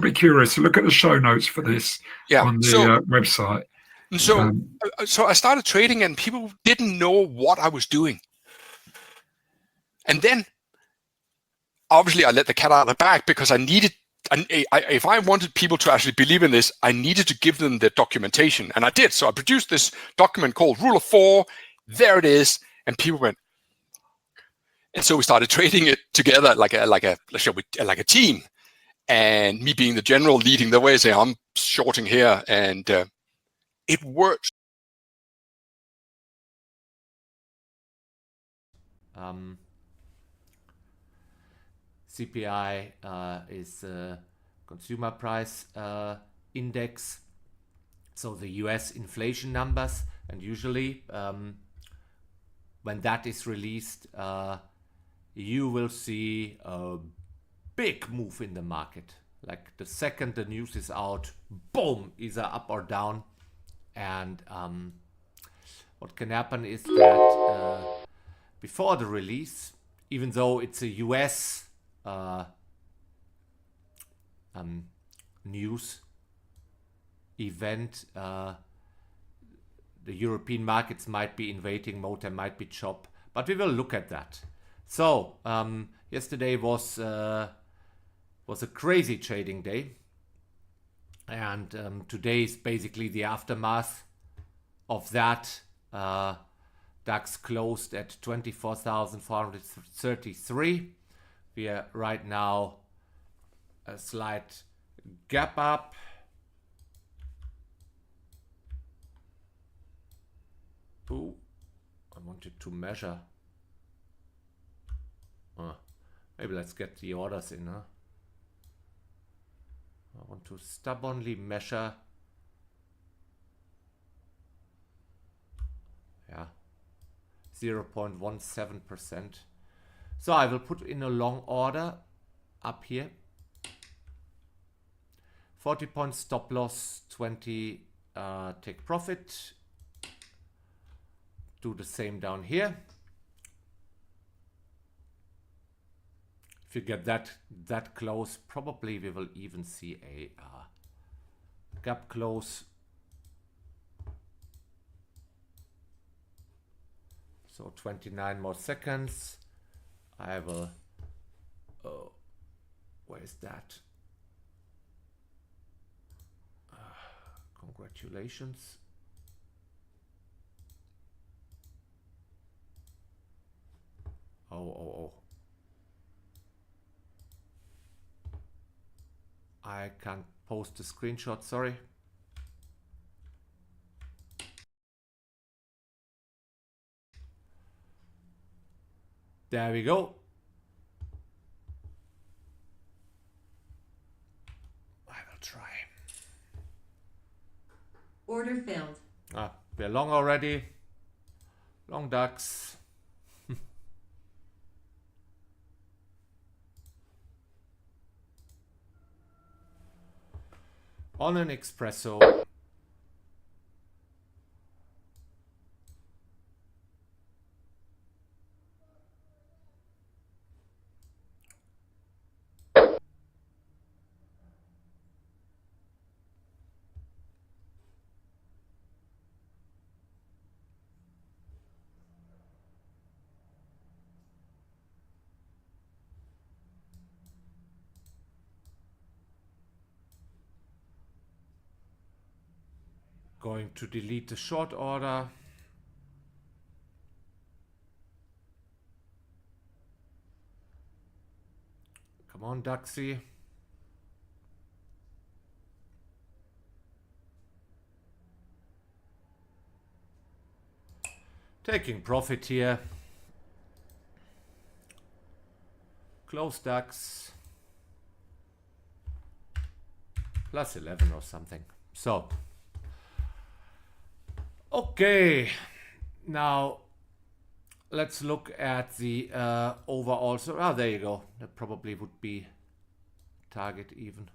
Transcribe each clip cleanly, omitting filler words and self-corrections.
be curious to look at the show notes for this on the website. So I started trading, and people didn't know what I was doing. And then, obviously, I let the cat out of the bag because I needed. If I wanted people to actually believe in this, I needed to give them the documentation, and I did. So I produced this document called Rule of 4. There it is, and people went. And so we started trading it together like a team, and me being the general leading the way, saying I'm shorting here, and it worked. CPI is consumer price index, so the US inflation numbers, and usually when that is released, you will see a big move in the market. Like the second the news is out, boom, either up or down. And what can happen is that before the release, even though it's a US news event, the European markets might be in waiting mode, there might be chop, but we will look at that. So yesterday was a crazy trading day, and today is basically the aftermath of that. DAX closed at 24,433. We are right now a slight gap up. Ooh, I wanted to measure. Maybe let's get the orders in, huh? I want to stubbornly measure. Yeah, 0.17%. So I will put in a long order up here. 40 point stop loss, 20 take profit. Do the same down here. If you get that close, probably we will even see a gap close. So 29 more seconds. I will, where is that? Congratulations. Oh. I can't post a screenshot, sorry. There we go. I will try. Order filled. We're long already. Long DAX. On an espresso. Going to delete the short order. Come on, Daxi. Taking profit here. Close DAX. Plus 11 or something. So. Okay, now let's look at the overall. So, there you go. That probably would be target even.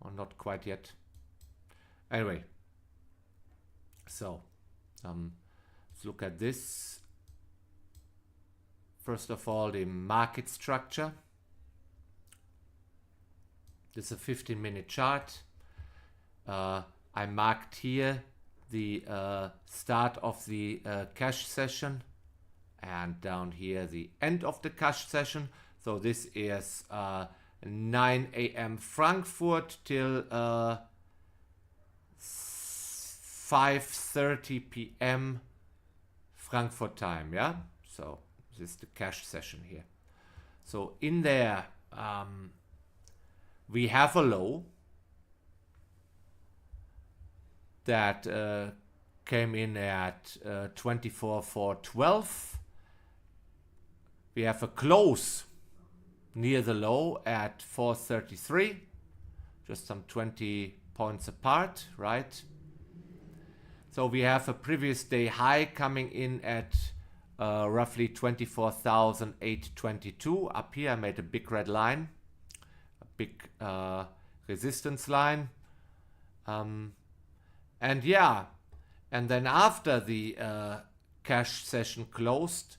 Or not quite yet. Anyway, so let's look at this. First of all, the market structure. This is a 15-minute chart. I marked here the start of the cash session, and down here the end of the cash session. So this is 9 a.m. Frankfurt till 5:30 p.m. Frankfurt time, yeah? So this is the cash session here. So in there, we have a low that came in at 24,412. We have a close near the low at 433, just some 20 points apart, right? So we have a previous day high coming in at roughly 24,822. Up here I made a big red line, a big resistance line. And yeah, and then after the cash session closed,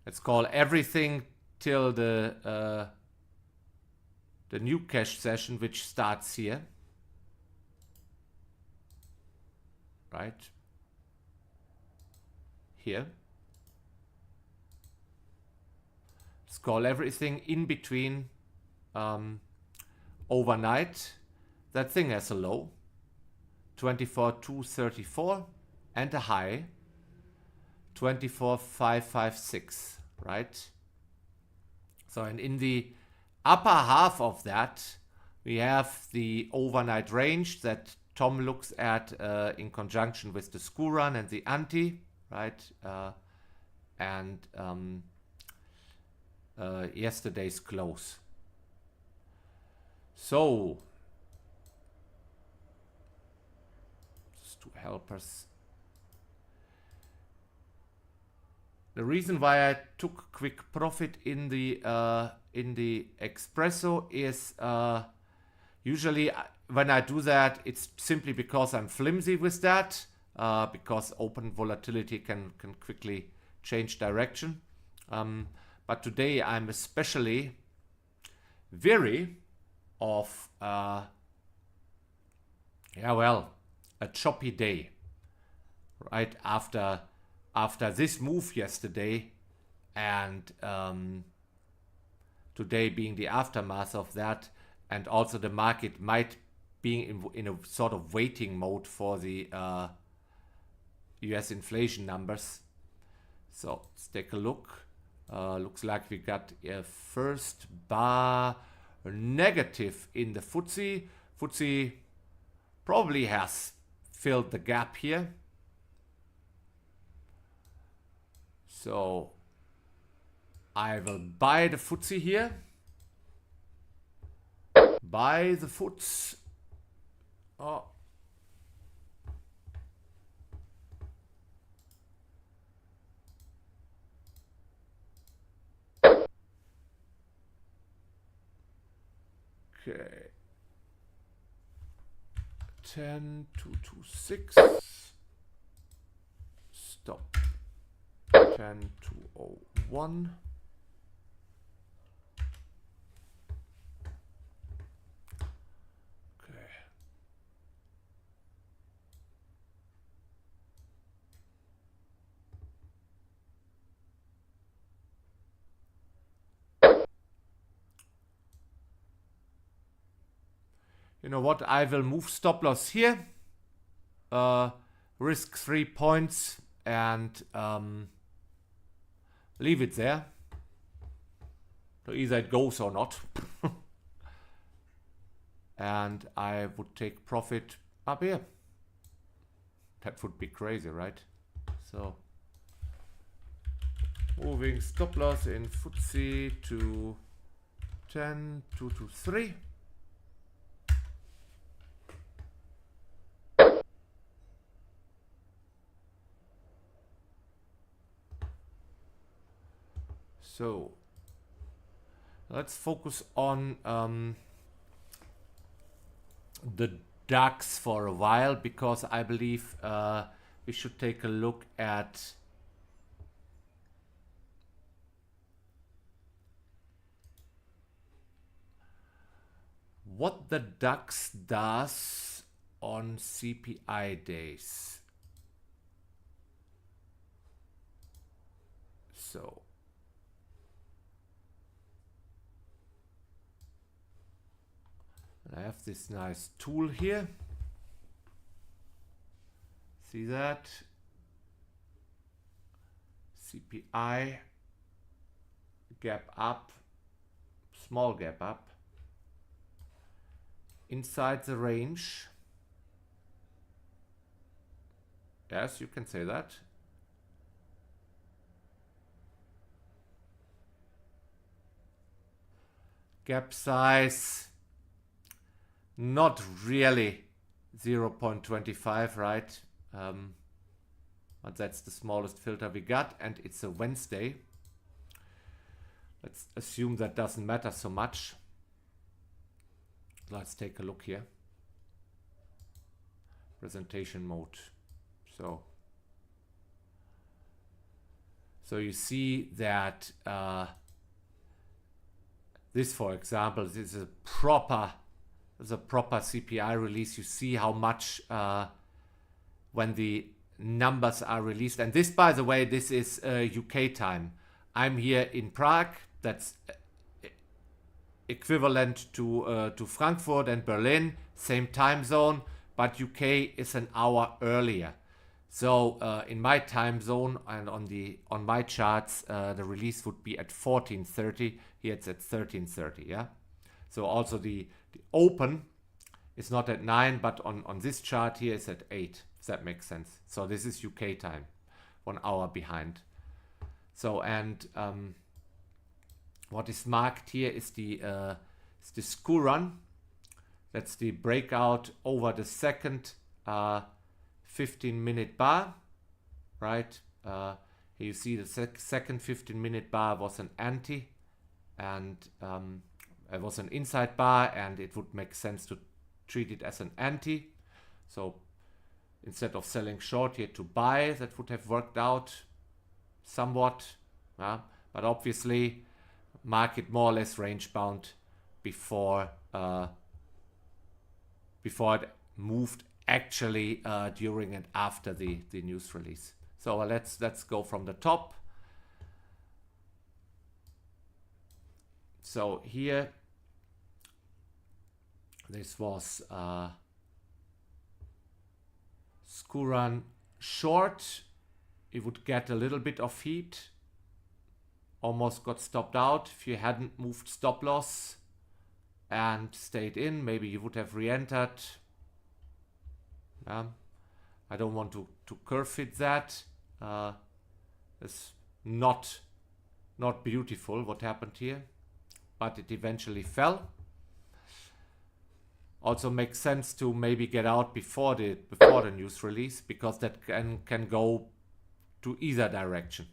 let's call everything till the new cash session, which starts here, right here. Let's call everything in between overnight. That thing has a low 24,234 and a high 24,556, right? So, and in the upper half of that, we have the overnight range that Tom looks at in conjunction with the school run and the anti, right? And yesterday's close. So, just to help us. The reason why I took quick profit in the espresso is usually when I do that, it's simply because I'm flimsy with that, because open volatility can quickly change direction. But today I'm especially wary of a choppy day, right after this move yesterday, and today being the aftermath of that, and also the market might be in a sort of waiting mode for the US inflation numbers. So let's take a look. Looks like we got a first bar negative in the FTSE. FTSE probably has filled the gap here. So I will buy the FTSE here. Buy the FTSE. Oh. Okay. 10,226. Stop. 10,201. Okay. You know what? I will move stop loss here. Risk 3 points and leave it there. So either it goes or not. And I would take profit up here. That would be crazy, right? So moving stop loss in FTSE to 10,223. So let's focus on the DAX for a while, because I believe we should take a look at what the DAX does on CPI days. So I have this nice tool here. See that? CPI, gap up, small gap up, inside the range. Yes, you can say that. Gap size, not really 0.25, right? But that's the smallest filter we got, and it's a Wednesday. Let's assume that doesn't matter so much. Let's take a look here. Presentation mode. So you see that this, for example, this is a proper CPI release. You see how much when the numbers are released. And this, by the way, this is UK time. I'm here in Prague. That's equivalent to Frankfurt and Berlin, same time zone, but UK is an hour earlier. So in my time zone and on my charts, the release would be at 14:30. Here it's at 13:30. Yeah. So also the open is not at 9, but on this chart here is at 8. If that makes sense. So this is UK time, 1 hour behind. So and what is marked here is the school run. That's the breakout over the second 15-minute bar, right? Here you see the second 15-minute bar was an anti, and it was an inside bar, and it would make sense to treat it as an anti. So instead of selling short here to buy, that would have worked out somewhat, but obviously market more or less range bound before it moved actually during and after the news release. So let's go from the top. So here this was school run short. It would get a little bit of heat, almost got stopped out. If you hadn't moved stop loss and stayed in, maybe you would have re-entered. I don't want to curve fit that. It's not beautiful what happened here, but it eventually fell. Also makes sense to maybe get out before the news release, because that can go to either direction.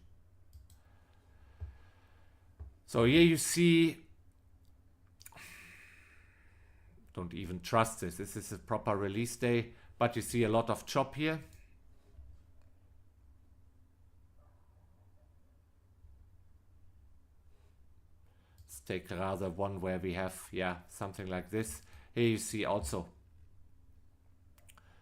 So here you see, don't even trust this. This is a proper release day, but you see a lot of chop here. Let's take rather one where we have, something like this. Here you see also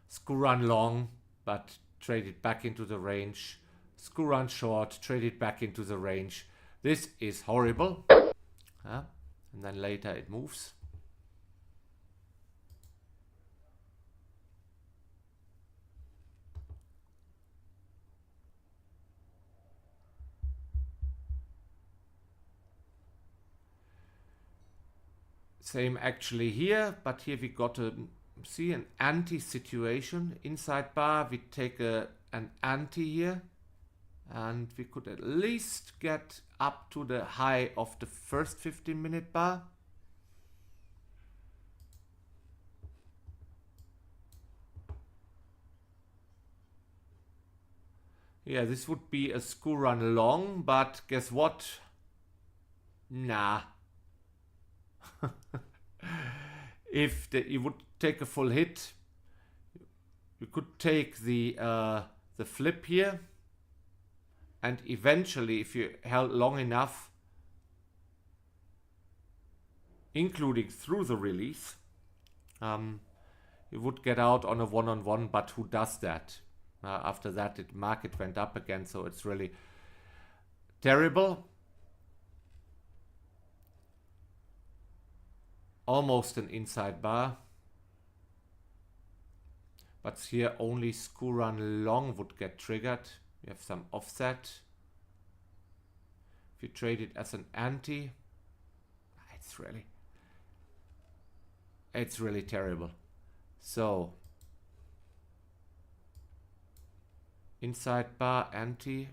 school run long, but traded back into the range. School run short, traded back into the range. This is horrible. And then later it moves. Same actually here, but here we got an anti situation. Inside bar, we take an anti here, and we could at least get up to the high of the first 15-minute bar. Yeah, this would be a school run long, but guess what? Nah. If you would take a full hit, you could take the flip here, and eventually, if you held long enough, including through the release, you would get out on a one-on-one, but who does that? After that, the market went up again, so it's really terrible. Almost an inside bar. But here only school run long would get triggered. You have some offset. If you trade it as an anti, it's really terrible. So inside bar anti.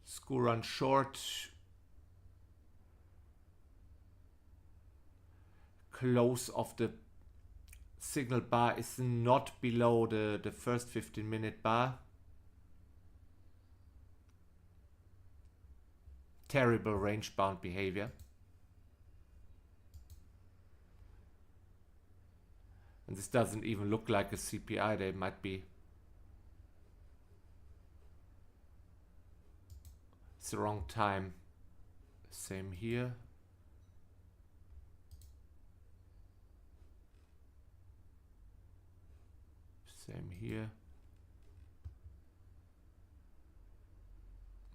School run short. Close of the signal bar is not below the first 15-minute bar. Terrible range bound behavior. And this doesn't even look like a CPI. They might be. It's the wrong time. Same here. Same here.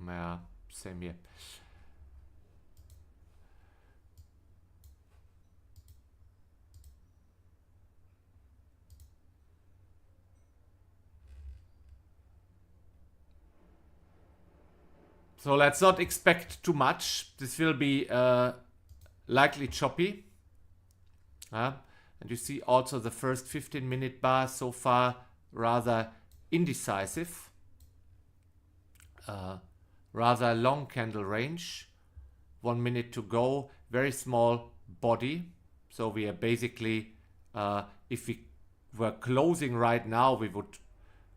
Yeah, same here. So let's not expect too much. This will be likely choppy. And you see also the first 15-minute bar so far rather indecisive. Rather long candle range. 1 minute to go. Very small body. So we are basically, if we were closing right now, we would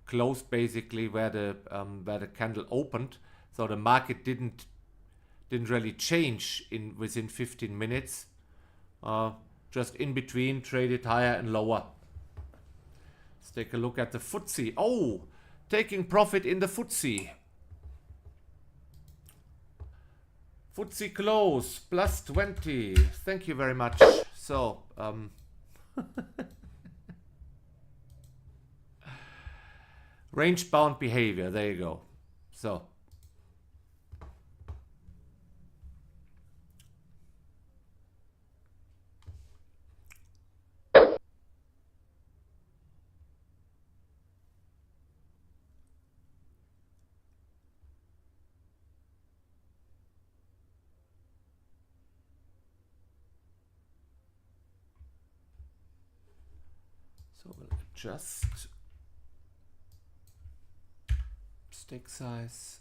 close basically where the candle opened. So the market didn't really change within 15 minutes. Just in between, traded higher and lower. Let's take a look at the FTSE. Oh, taking profit in the FTSE. FTSE close, plus 20. Thank you very much. So, range bound behavior. There you go. So, we'll adjust stake size.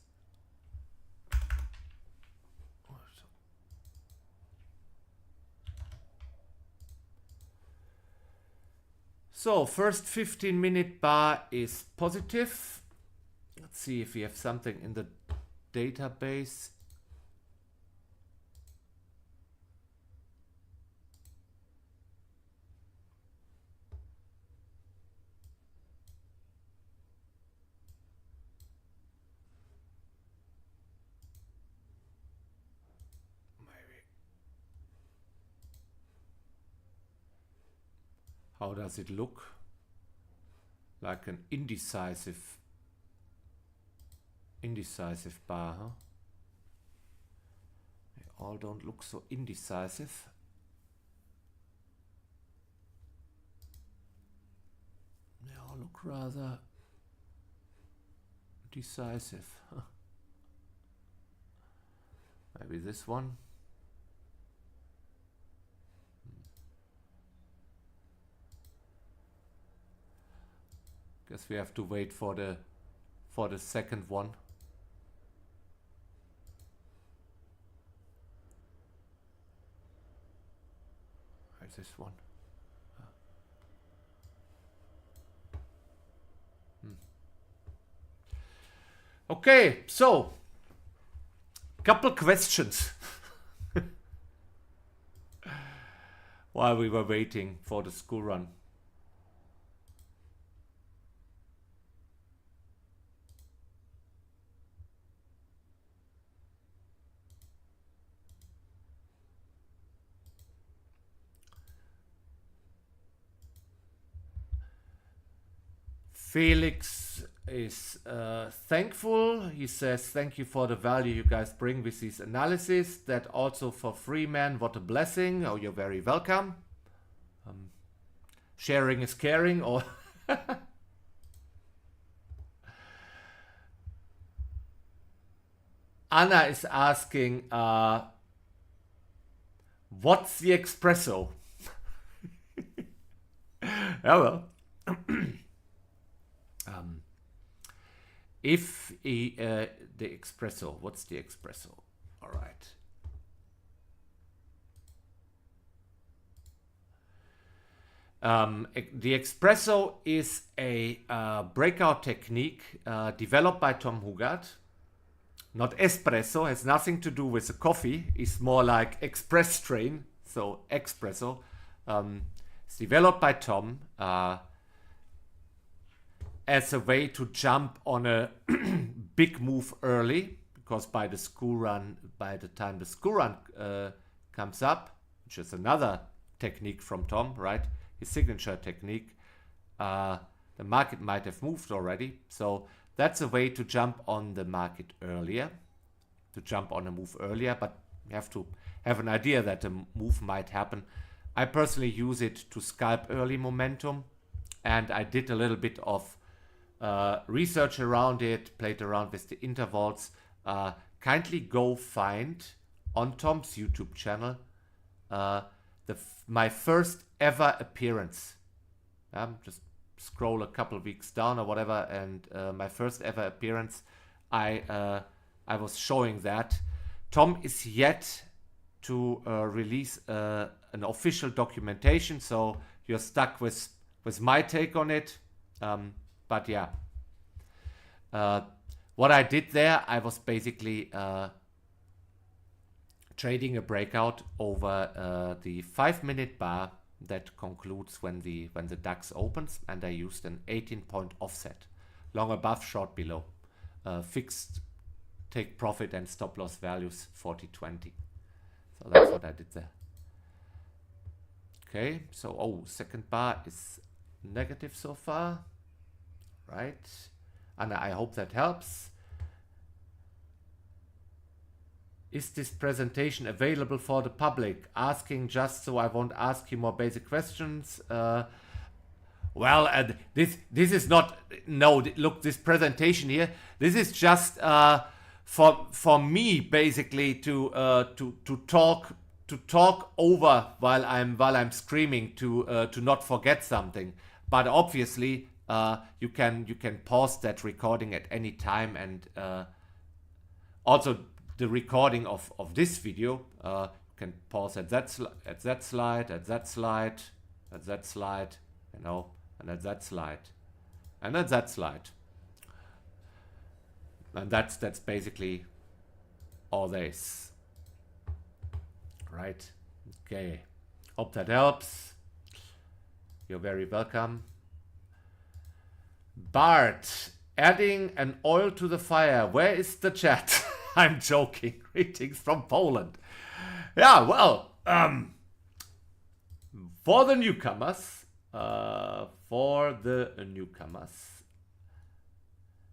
So first 15-minute bar is positive. Let's see if we have something in the database. How does it look? Like an indecisive bar, huh? They all don't look so indecisive. They all look rather decisive. Huh? Maybe this one. Guess we have to wait for the second one. Where's this one? Okay, so couple questions while we were waiting for the school run. Felix is thankful. He says, thank you for the value you guys bring with these analysis. That also for free, man. What a blessing. Oh, you're very welcome. Sharing is caring. Or Anna is asking, what's the espresso? Yeah, well. If the espresso, what's the espresso? All right. The espresso is a breakout technique developed by Tom Hugard. Not espresso, has nothing to do with the coffee. It's more like express train, so espresso. It's developed by Tom as a way to jump on a big move early, because by the time the school run comes up, which is another technique from Tom, right? His signature technique, the market might have moved already. So that's a way to jump on the market earlier, to jump on a move earlier, but you have to have an idea that a move might happen. I personally use it to scalp early momentum, and I did a little bit of research around it, played around with the intervals. Kindly go find on Tom's YouTube channel my first ever appearance. Just scroll a couple of weeks down or whatever, and my first ever appearance, I was showing that. Tom is yet to release an official documentation, so you're stuck with my take on it. But yeah, what I did there, I was basically trading a breakout over the 5-minute bar that concludes when the DAX opens, and I used an 18-point offset, long above, short below, fixed take profit and stop loss values 40-20. So that's what I did there. Okay, so second bar is negative so far. Right, and I hope that helps. Is this presentation available for the public? Asking just so I won't ask you more basic questions. Well, this is not, no, look, this presentation here, this is just for me basically to talk over while I'm screaming to not forget something. But obviously, you can pause that recording at any time, and also the recording of this video, you can pause at that slide, at that slide, you know, and at that slide, and at that slide, and that's basically all there is. Right? Okay. Hope that helps. You're very welcome. Bart, adding an oil to the fire. Where is the chat? I'm joking. Greetings from Poland. Yeah, well, for the newcomers,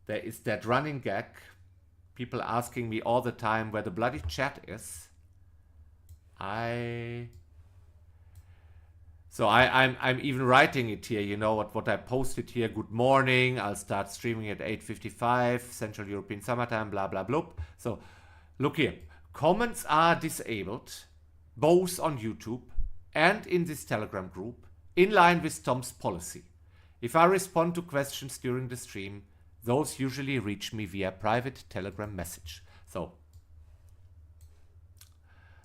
there is that running gag. People asking me all the time where the bloody chat is. So I'm even writing it here, you know, what I posted here. Good morning. I'll start streaming at 8:55 Central European Summertime, blah, blah, blah. So look here. Comments are disabled, both on YouTube and in this Telegram group, in line with Tom's policy. If I respond to questions during the stream, those usually reach me via private Telegram message. So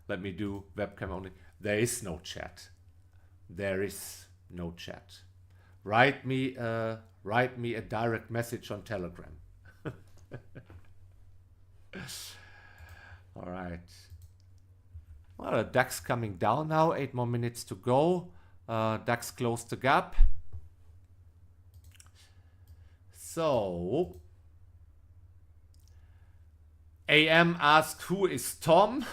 let me do webcam only. There is no chat. There is no chat. Write me a direct message on Telegram. All right. Well, the DAX coming down now. 8 more minutes to go. DAX closed the gap. So, AM asked, who is Tom?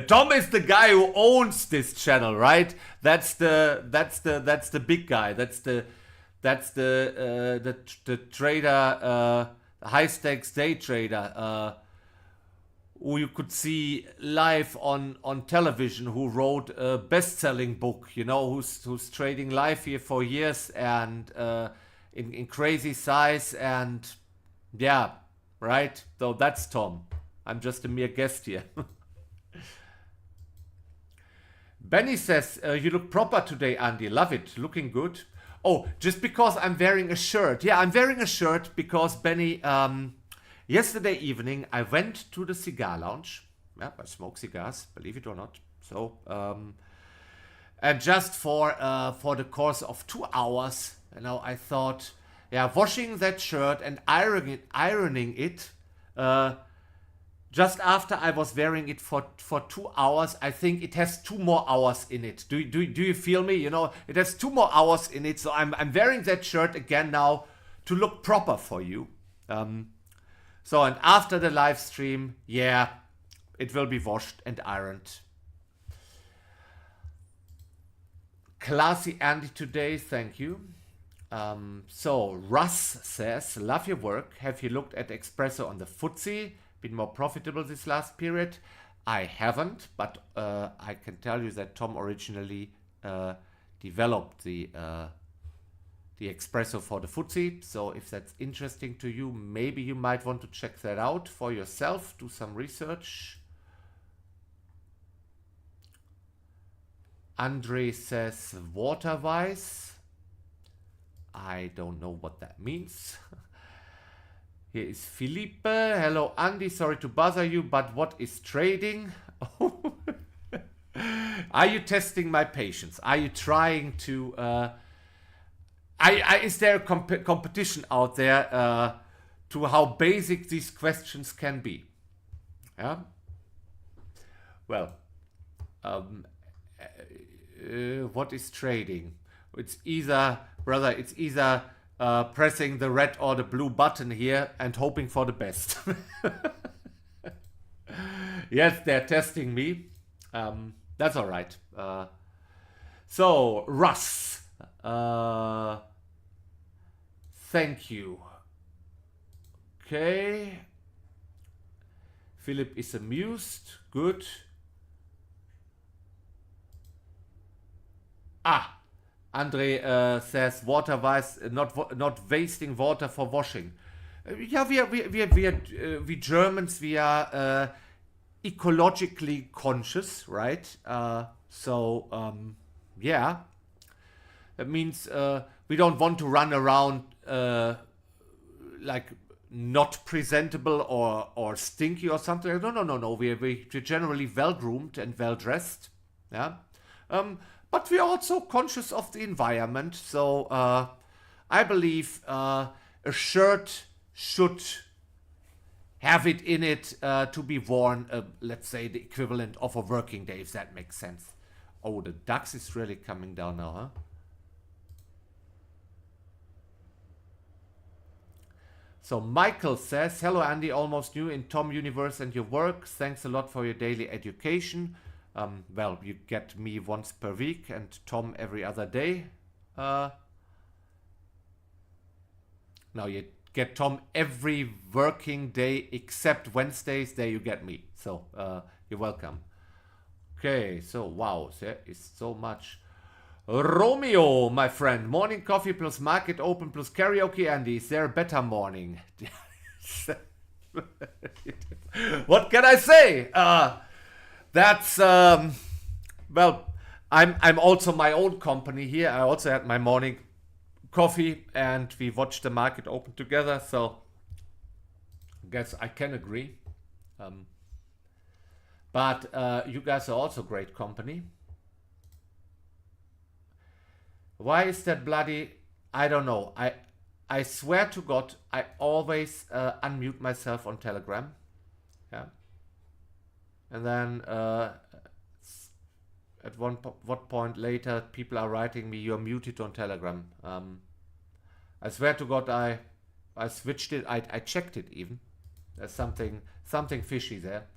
Tom is the guy who owns this channel, right? That's the big guy. That's That's the trader, high stakes day trader, who you could see live on television, who wrote a best-selling book, you know, who's trading live here for years and in crazy size, and yeah, right. So that's Tom. I'm just a mere guest here. Benny says, you look proper today, Andy. Love it. Looking good. Oh, just because I'm wearing a shirt. Yeah, I'm wearing a shirt because, Benny, yesterday evening I went to the cigar lounge. Yeah, I smoke cigars, believe it or not. So, and just for the course of 2 hours, you know, I thought, yeah, washing that shirt and ironing it, just after I was wearing it for 2 hours, I think it has 2 more hours in it. Do you feel me? You know, it has 2 more hours in it. So I'm wearing that shirt again now to look proper for you. So, and after the live stream, yeah, it will be washed and ironed. Classy Andy today, thank you. So Russ says, love your work. Have you looked at Espresso on the FTSE? Been more profitable this last period? I haven't, but I can tell you that Tom originally developed the Espresso for the FTSE. So if that's interesting to you, maybe you might want to check that out for yourself. Do some research. Andre says, water-wise. I don't know what that means. Here is Philippe. Hello, Andy. Sorry to bother you, but what is trading? Are you testing my patience? Are you trying to... is there a competition out there to how basic these questions can be? Yeah. Well, what is trading? It's either, brother, it's either pressing the red or the blue button here and hoping for the best. Yes, they're testing me. That's all right. So, Russ, thank you. Okay. Philip is amused. Good. Andre says water-wise, not wasting water for washing. Yeah, we Germans, we are ecologically conscious, right? Yeah, that means we don't want to run around like not presentable or stinky or something. No. We're generally well groomed and well dressed. Yeah. But we are also conscious of the environment. So I believe a shirt should have it in it to be worn, let's say the equivalent of a working day, if that makes sense. Oh, the DAX is really coming down now, huh? So Michael says, hello Andy, almost new in Tom Universe and your work. Thanks a lot for your daily education. Well, you get me once per week and Tom every other day. Now you get Tom every working day except Wednesdays. There you get me. So you're welcome. Okay, so wow, there is so much. Romeo, my friend, morning coffee plus market open plus karaoke. Andy, is there a better morning? What can I say? That's well, I'm also my own company here. I also had my morning coffee and we watched the market open together. So I guess I can agree. But you guys are also great company. Why is that bloody? I don't know. I swear to God, I always unmute myself on Telegram. Yeah. And then at what point later, people are writing me, you're muted on Telegram. I swear to God, I switched it. I checked it even. There's something fishy there.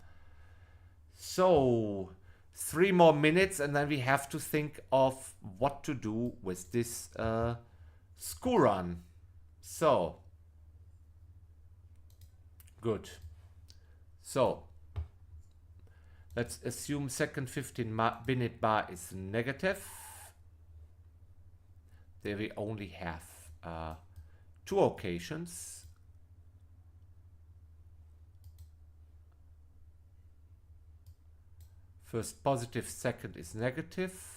So 3 more minutes and then we have to think of what to do with this School run. So good. So let's assume second 15-minute bar is negative. There we only have 2 occasions. First positive, second is negative.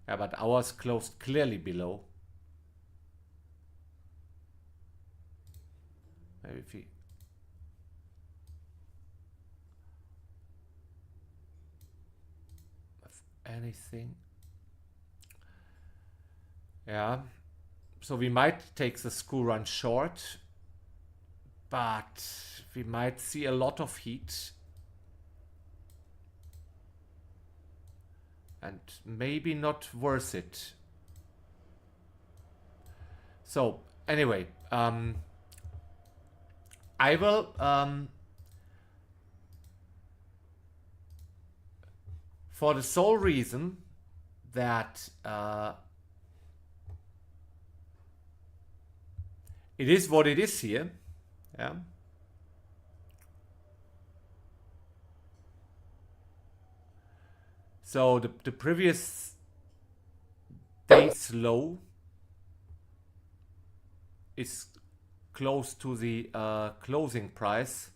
Yeah, but ours closed clearly below. Maybe if we have anything. Yeah, so we might take the school run short, but we might see a lot of heat. And maybe not worth it. So anyway, I will for the sole reason that it is what it is here. Yeah. So the previous day's low is close to the closing price.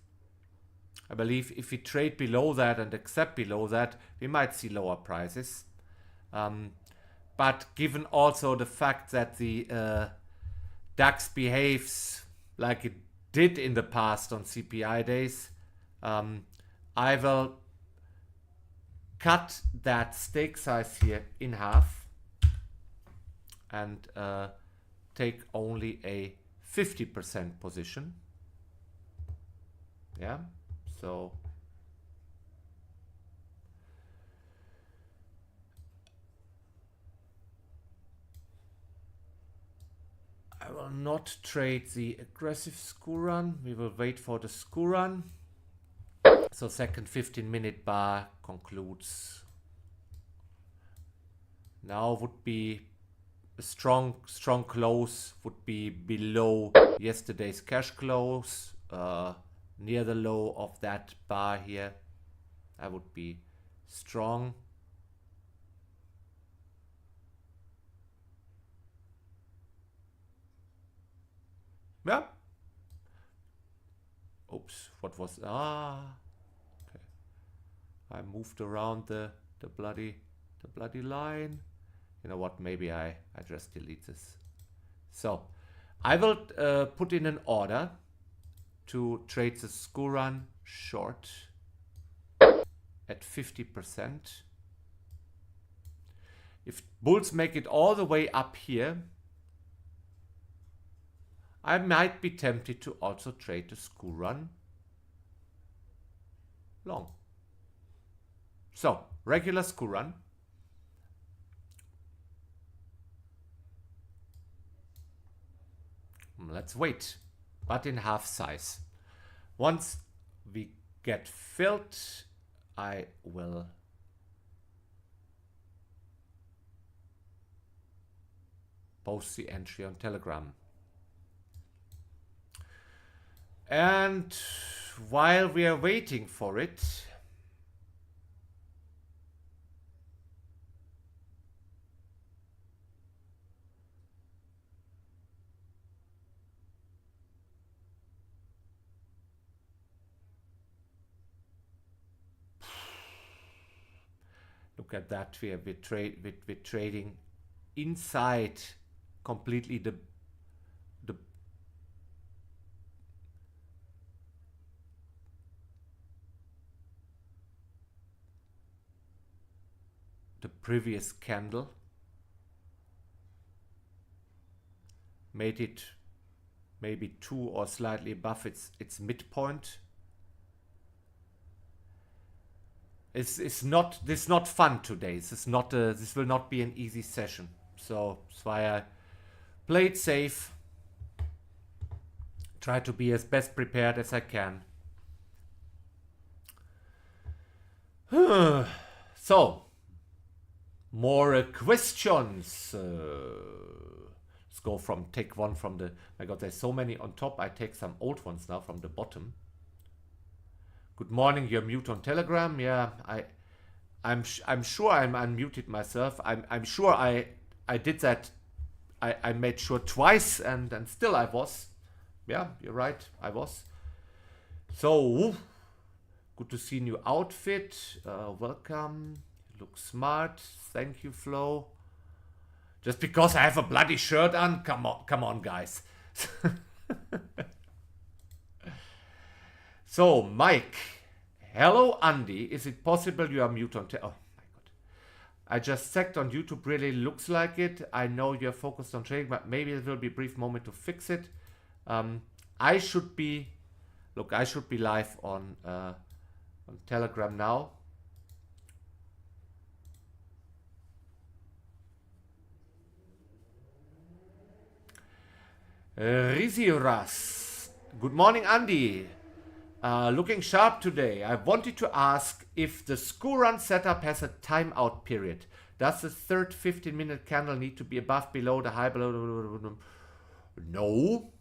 I believe if we trade below that and accept below that, we might see lower prices. But given also the fact that the DAX behaves like it did in the past on CPI days, I will cut that stake size here in half and take only a 50% position. Yeah, so I will not trade the aggressive school run. We will wait for the school run. So second 15-minute bar concludes. Now would be a strong close would be below yesterday's cash close, near the low of that bar here. That would be strong. Yeah. Oops, what was okay. I moved around the bloody line. You know what, maybe I just delete this. So I will put in an order to trade the school run short at 50%. If bulls make it all the way up here, I might be tempted to also trade the school run long. So, regular school run. Let's wait, but in half size. Once we get filled, I will post the entry on Telegram. And while we are waiting for it, look at that, we're trading inside completely the previous candle. Made it maybe 2 or slightly above its midpoint. This is not fun today. This will not be an easy session. So that's why I played safe. Try to be as best prepared as I can. So, more questions. Let's go from, take one from the, my God, there's so many on top. I take some old ones now from the bottom. Good morning, you're mute on Telegram. Yeah, I'm sure I'm unmuted myself. I'm sure I did that. I made sure twice and still I was. Yeah, you're right, I was. So, good to see new outfit. Welcome. You look smart. Thank you, Flo. Just because I have a bloody shirt on? Come on, guys. So, Mike. Hello, Andy. Is it possible you are mute on... Oh, my God. I just checked on YouTube. Really looks like it. I know you're focused on trading, but maybe there will be a brief moment to fix it. I should be... Look, I should be live on Telegram now. Riziras. Good morning, Andy. Looking sharp today. I wanted to ask if the school run setup has a timeout period. Does the third 15-minute candle need to be above, below, the high, below? No.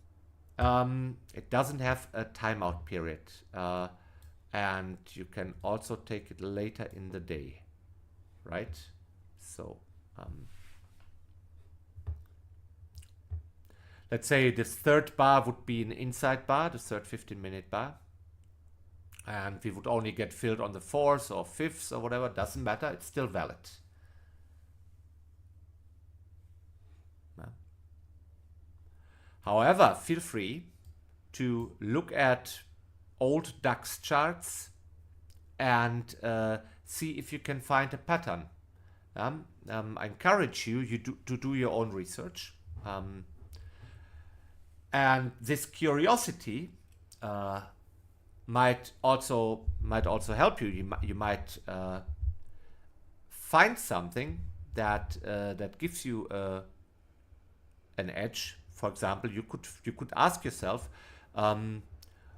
It doesn't have a timeout period. And you can also take it later in the day. Right? So, let's say this third bar would be an inside bar, the third 15-minute bar. And we would only get filled on the 4th or 5th or whatever. Doesn't matter. It's still valid. Yeah. However, feel free to look at old DAX charts and see if you can find a pattern. I encourage you to do your own research. And this curiosity might also help you. You might find something that gives you an edge. For example, you could ask yourself,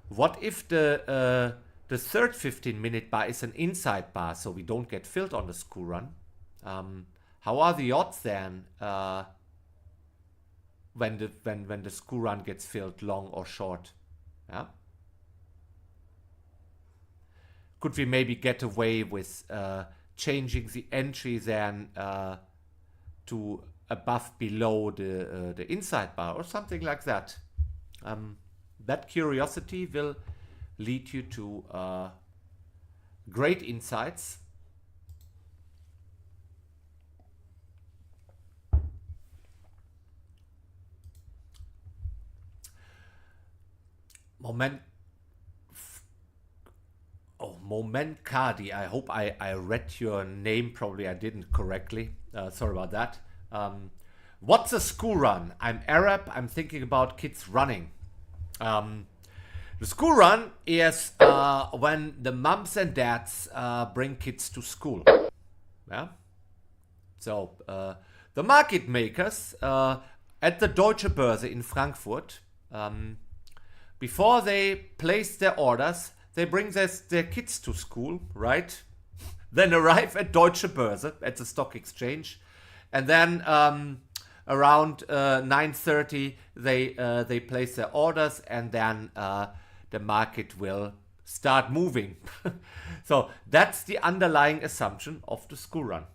what if the third 15-minute bar is an inside bar, so we don't get filled on the school run? How are the odds then when the school run gets filled, long or short? Yeah. Could we maybe get away with changing the entry then to above, below the inside bar or something like that? That curiosity will lead you to great insights. Moment Cardi. I hope I read your name. Probably I didn't correctly. Sorry about that. What's a school run? I'm Arab. I'm thinking about kids running. The school run is when the mums and dads bring kids to school. Yeah. So the market makers at the Deutsche Börse in Frankfurt, before they place their orders, they bring their kids to school, right? Then arrive at Deutsche Börse, at the stock exchange, and then around 9:30 they place their orders, and then the market will start moving. So that's the underlying assumption of the school run.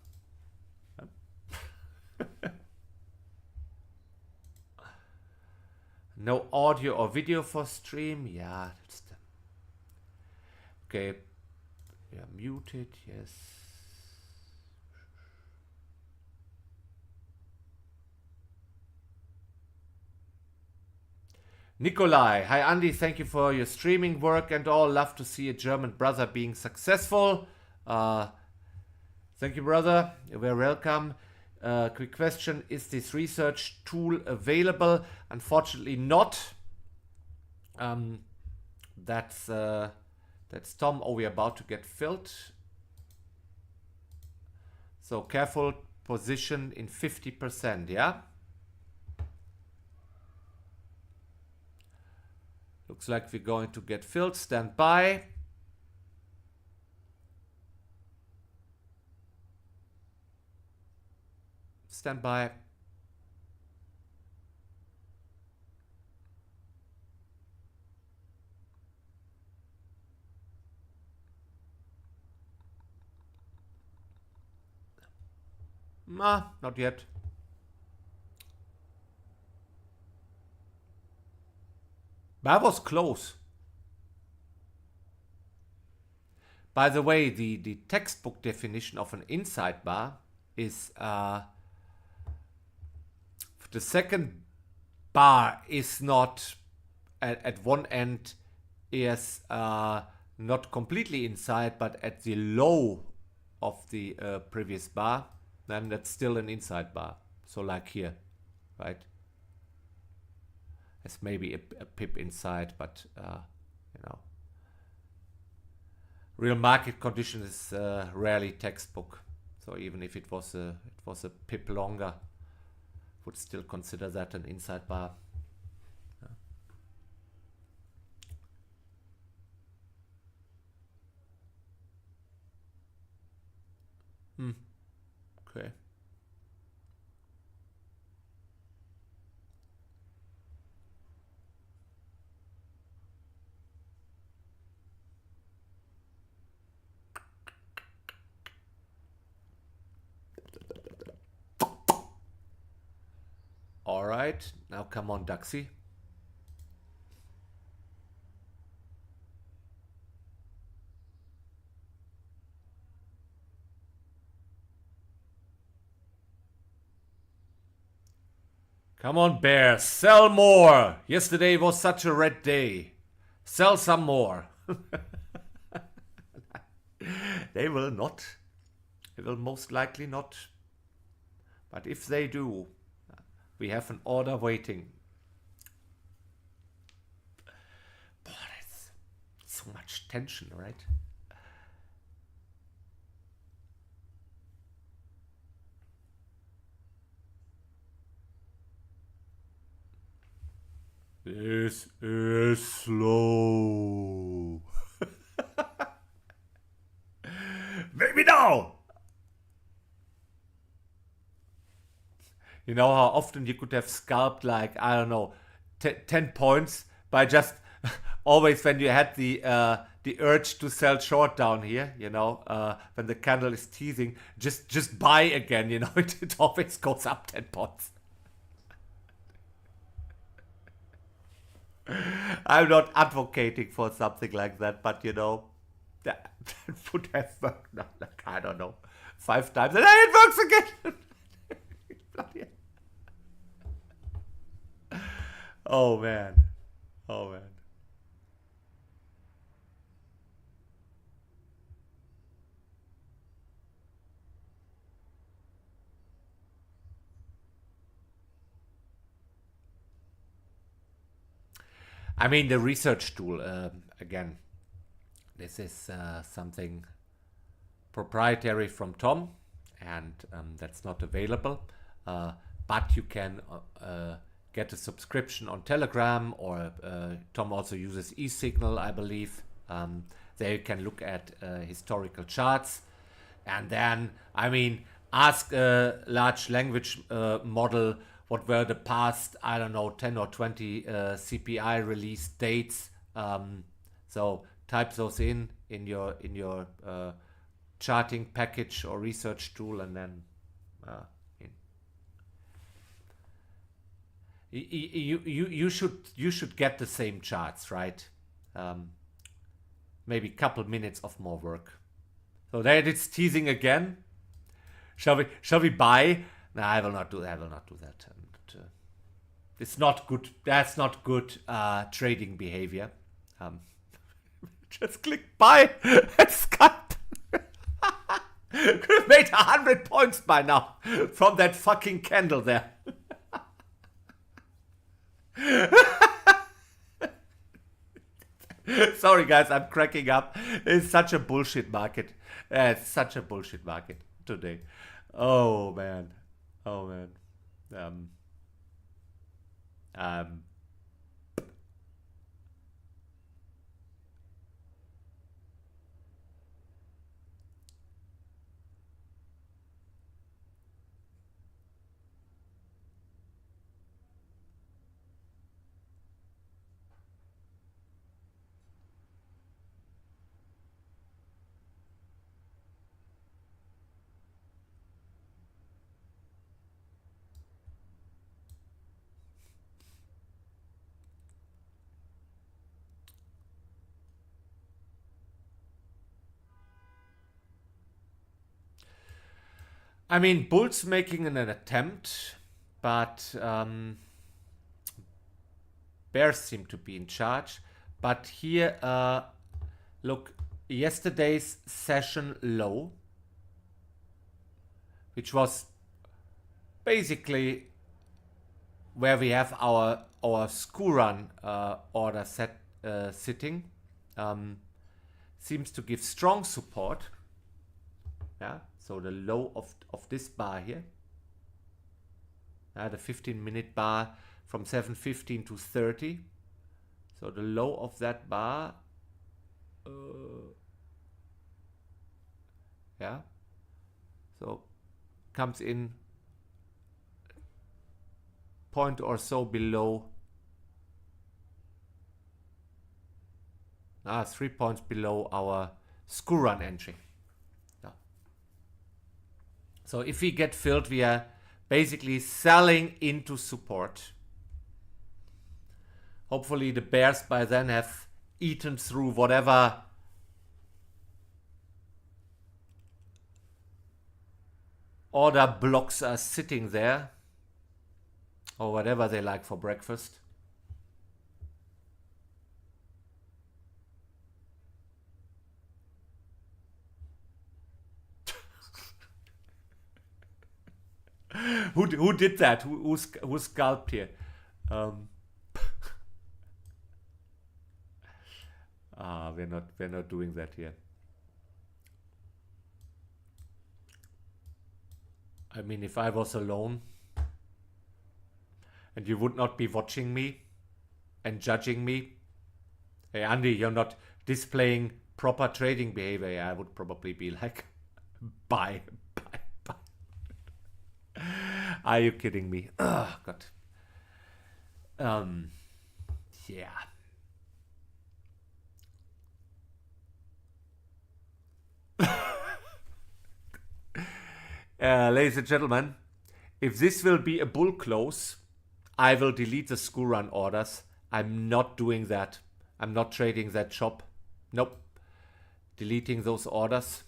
No audio or video for stream. Yeah, that's the... Okay. Yeah, muted. Yes. Nikolai. Hi, Andy. Thank you for your streaming work and all. Love to see a German brother being successful. Thank you, brother. You're very welcome. Quick question. Is this research tool available? Unfortunately not. That's Tom. Oh, we're about to get filled. So careful, position in 50%, yeah? Looks like we're going to get filled. Stand by. stand by. Not yet. That was close. By the way, the textbook definition of an inside bar is the second bar is not at one end is not completely inside, but at the low of the previous bar, then that's still an inside bar. So like here, right? There's maybe a pip inside, but you know, real market condition is rarely textbook. So even if it was a pip longer, would still consider that an inside bar. Okay. All right, now come on, Duxie. Come on, bear, sell more. Yesterday was such a red day. Sell some more. They will not. They will most likely not. But if they do, we have an order waiting. Boy, that's so much tension, right? This is slow. Maybe now. You know how often you could have scalped, like, I don't know, 10 points by just always when you had the urge to sell short down here, you know, when the candle is teasing, just buy again, you know, it always goes up 10 points. I'm not advocating for something like that, but you know, that would have worked, like, I don't know, 5 times, and then it works again. Oh man. Oh man. I mean, the research tool, again, this is something proprietary from Tom, and that's not available. But you can get a subscription on Telegram, or Tom also uses eSignal, I believe. There you can look at historical charts, and then, I mean, ask a large language model what were the past, I don't know, 10 or 20 CPI release dates. So type those in your charting package or research tool, and then you should get the same charts, right? Maybe a couple minutes of more work. So there it's teasing again. Shall we buy? No, I will not do that. And, it's not good. That's not good trading behavior. Just click buy at Skype. Could have made 100 points by now from that fucking candle there. Sorry guys, I'm cracking up. It's such a bullshit market. It's such a bullshit market today. Oh man. I mean, bulls making an attempt, but bears seem to be in charge. But here, look, yesterday's session low, which was basically where we have our school run order set sitting, seems to give strong support. Yeah, so the low of this bar here, the 15-minute bar from 7:15 to 30. So the low of that bar, yeah, so comes in point or so below, 3 points below our school run entry. Yeah. So if we get filled, we are basically selling into support. Hopefully the bears by then have eaten through whatever order blocks are sitting there, or whatever they like for breakfast. Who did that? Who scalped here? We're not doing that here. I mean, if I was alone and you would not be watching me and judging me, hey Andy, you're not displaying proper trading behavior, yeah, I would probably be like, bye. Are you kidding me? Oh God. Yeah. Ladies and gentlemen, if this will be a bull close, I will delete the school run orders. I'm not doing that. I'm not trading that chop. Nope. Deleting those orders.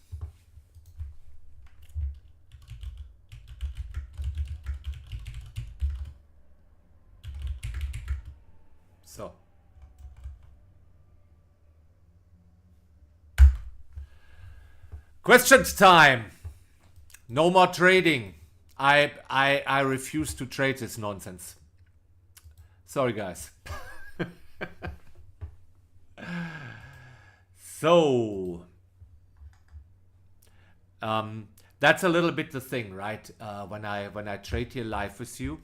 So. Questions time. No more trading. I refuse to trade this nonsense. Sorry, guys. So, that's a little bit the thing, right? When I trade here live with you,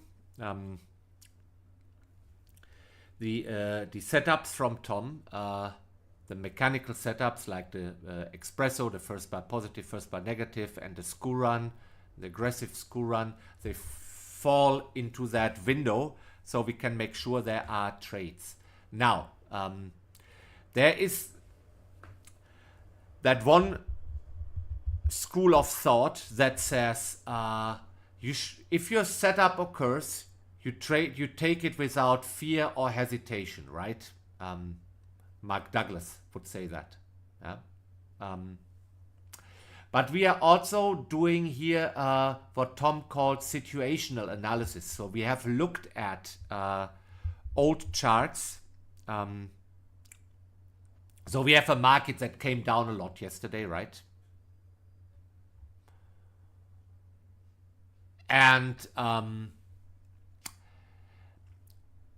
the setups from Tom, the mechanical setups like the espresso, the first bar positive, first bar negative, and the school run, the aggressive school run, they fall into that window, so we can make sure there are trades. Now, there is that one school of thought that says if your setup occurs, you take it without fear or hesitation, right? Mark Douglas would say that. Yeah? But we are also doing here what Tom called situational analysis. So we have looked at old charts. So we have a market that came down a lot yesterday, right? And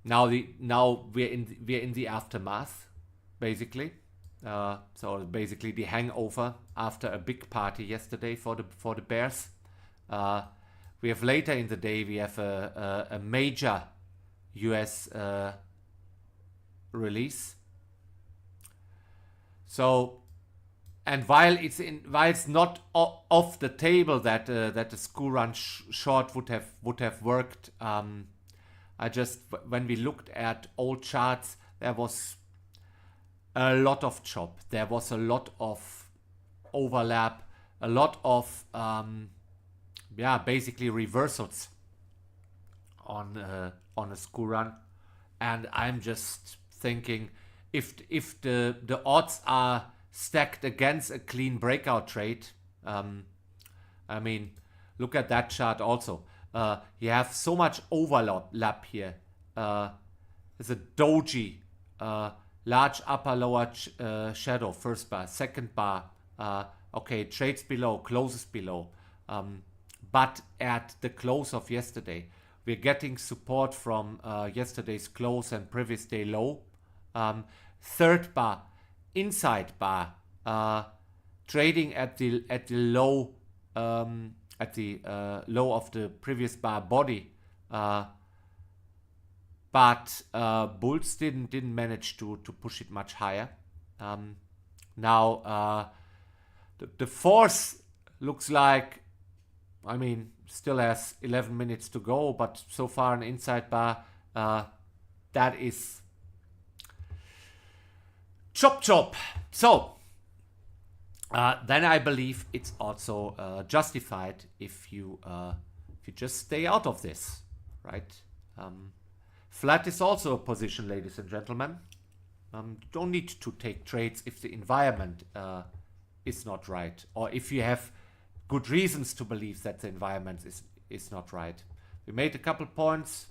now we're in the aftermath, basically. So basically the hangover after a big party yesterday for the bears. We have later in the day we have a major US release. So, and while it's not off the table that the school run short would have worked, I just, when we looked at old charts, there was a lot of chop. There was a lot of overlap, a lot of basically reversals on a school run, and I'm just thinking if the odds are stacked against a clean breakout trade, I mean, look at that chart also. You have so much overlap here. There's a doji, large upper lower shadow, first bar, second bar. Okay, trades below, closes below. But at the close of yesterday, we're getting support from yesterday's close and previous day low. Third bar, inside bar, trading at the low low of the previous bar body. But bulls didn't manage to push it much higher. Now the force looks like, I mean, still has 11 minutes to go, but so far an inside bar that is chop. So then I believe it's also justified if you just stay out of this, right? Flat is also a position, ladies and gentlemen. You don't need to take trades if the environment is not right, or if you have good reasons to believe that the environment is not right. We made a couple points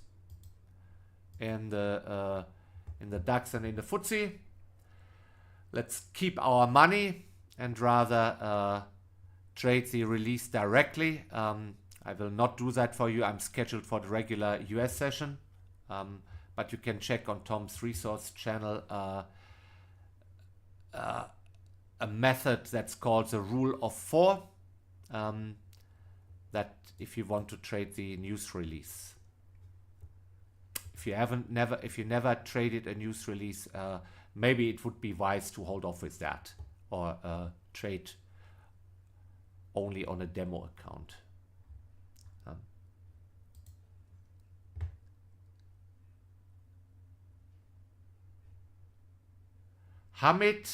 in the DAX and in the FTSE. Let's keep our money and rather trade the release directly. I will not do that for you. I'm scheduled for the regular US session. But you can check on Tom's resource channel a method that's called the rule of 4, that if you want to trade the news release. If you never traded a news release, maybe it would be wise to hold off with that, or trade only on a demo account. Hamid,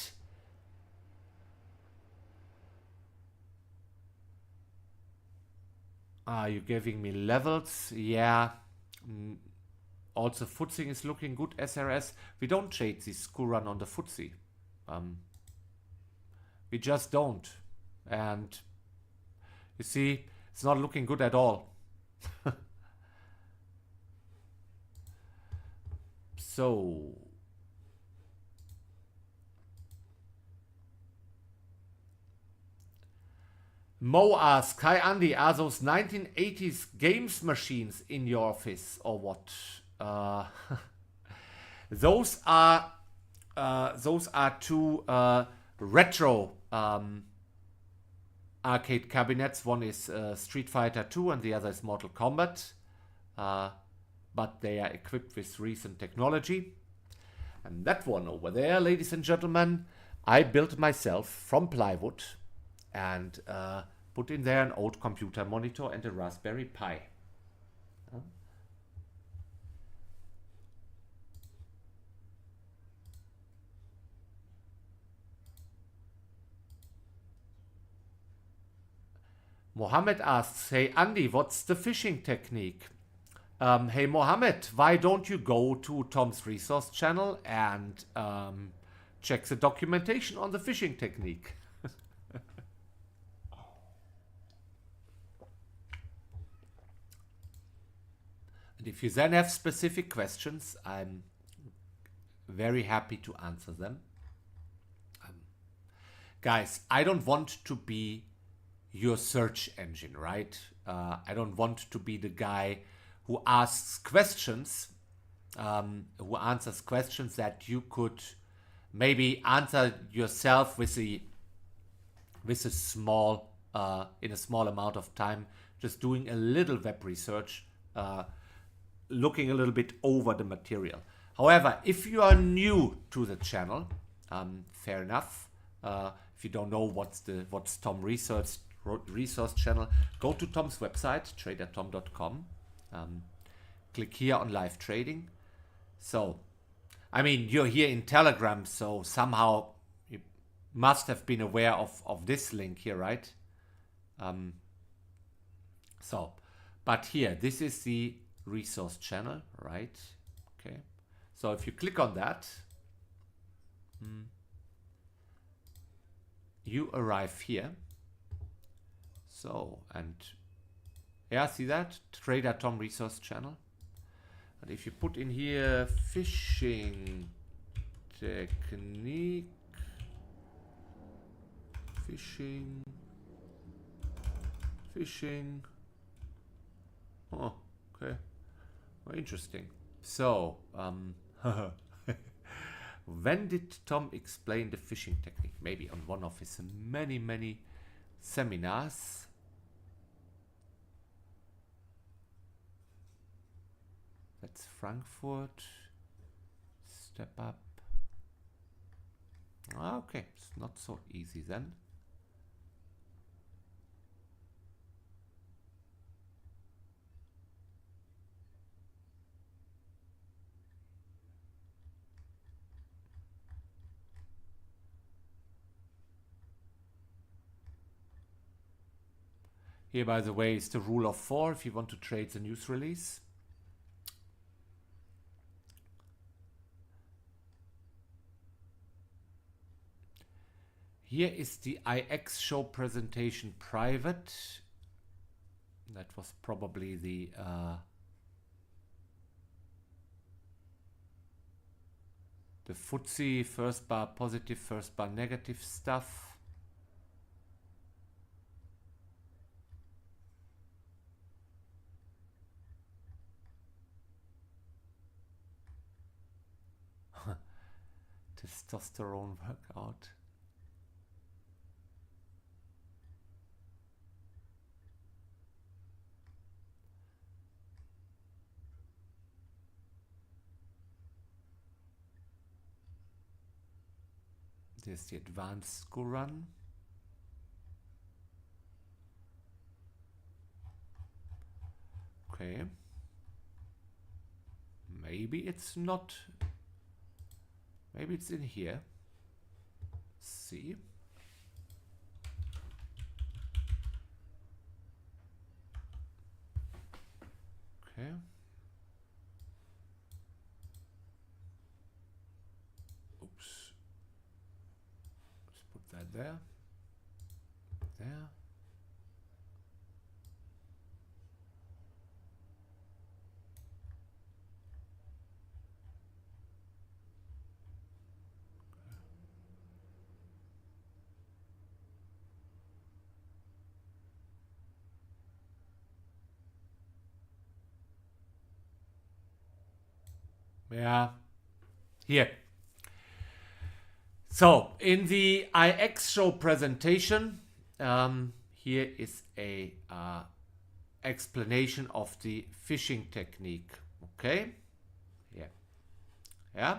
are you giving me levels? Yeah. Also, FTSE is looking good. SRS. We don't trade this school run on the FTSE. We just don't. And you see, it's not looking good at all. So Mo asks, hi Andy, are those 1980s games machines in your office or what? Those are two retro arcade cabinets. One is Street Fighter 2 and the other is Mortal Kombat. But they are equipped with recent technology. And that one over there, ladies and gentlemen, I built myself from plywood and put in there an old computer monitor and a Raspberry Pi. Mohammed asks, hey Andy, what's the fishing technique? Hey Mohammed, why don't you go to Tom's resource channel and check the documentation on the fishing technique? And if you then have specific questions, I'm very happy to answer them. Guys, I don't want to be your search engine, right? I don't want to be the guy who asks questions, who answers questions that you could maybe answer yourself with a small, in a small amount of time, just doing a little web research, looking a little bit over the material. However, if you are new to the channel, fair enough. If you don't know what's Tom resource channel, go to Tom's website, tradertom.com. Click here on live trading. So, I mean, you're here in Telegram, so somehow you must have been aware of this link here, right? But here, this is the resource channel, right? Okay. So if you click on that, you arrive here. So, and Yeah, see that? Trader Tom Resource Channel. And if you put in here phishing technique, phishing. Oh, okay. Well, interesting. So, when did Tom explain the phishing technique? Maybe on one of his many seminars. That's Frankfurt. Step up. Okay, it's not so easy then. Here, by the way, is the rule of 4 if you want to trade the news release. Here is the IX show presentation private. That was probably the FTSE first bar positive, first bar negative stuff. Testosterone workout. There's the advanced school run. Okay. Maybe it's not. Maybe it's in here. Let's see. Okay. Oops. Let's put that there. There. Yeah. Here. So in the IX show presentation, here is a explanation of the phishing technique. Okay. Yeah.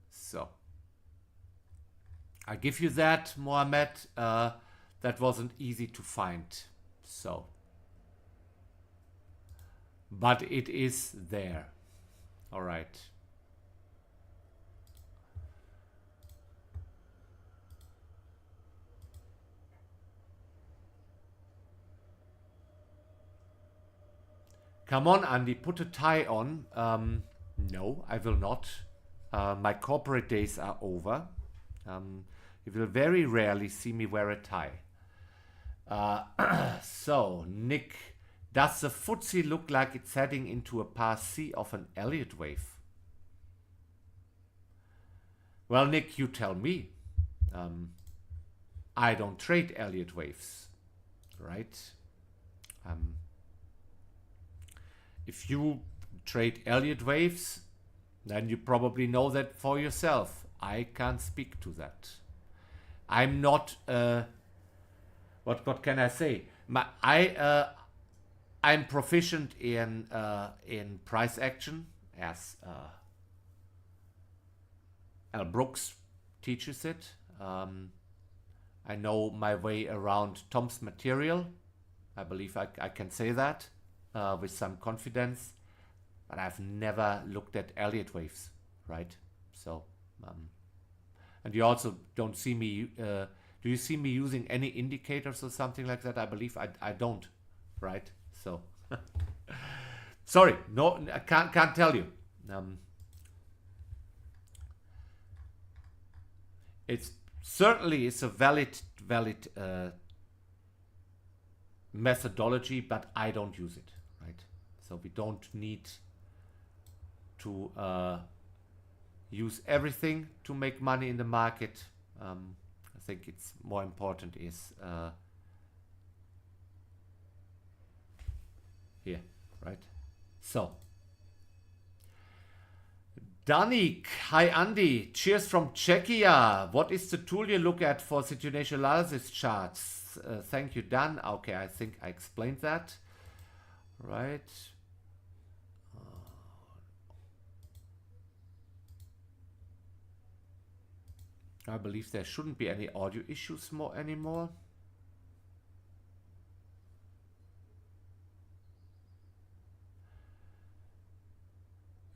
So I give you that, Mohammed. That wasn't easy to find. So, but it is there. All right. Come on, Andy, put a tie on. No, I will not. My corporate days are over. You will very rarely see me wear a tie. So, Nick, does the FTSE look like it's heading into a path C of an Elliott wave? Well, Nick, you tell me. I don't trade Elliott waves, right? If you trade Elliott waves, then you probably know that for yourself. I can't speak to that. I'm not. What can I say? I'm proficient in price action, as Al Brooks teaches it. I know my way around Tom's material. I believe I can say that with some confidence. But I've never looked at Elliott waves, right? So, and you also don't see me. Do you see me using any indicators or something like that? I believe I don't, right? So, sorry, no, I can't tell you. It's certainly a valid methodology, but I don't use it, right? So we don't need to use everything to make money in the market. I think it's more important is here, right? So, Danik, hi Andy, cheers from Czechia. What is the tool you look at for situation analysis charts? Thank you, Dan. Okay, I think I explained that, right? I believe there shouldn't be any audio issues anymore.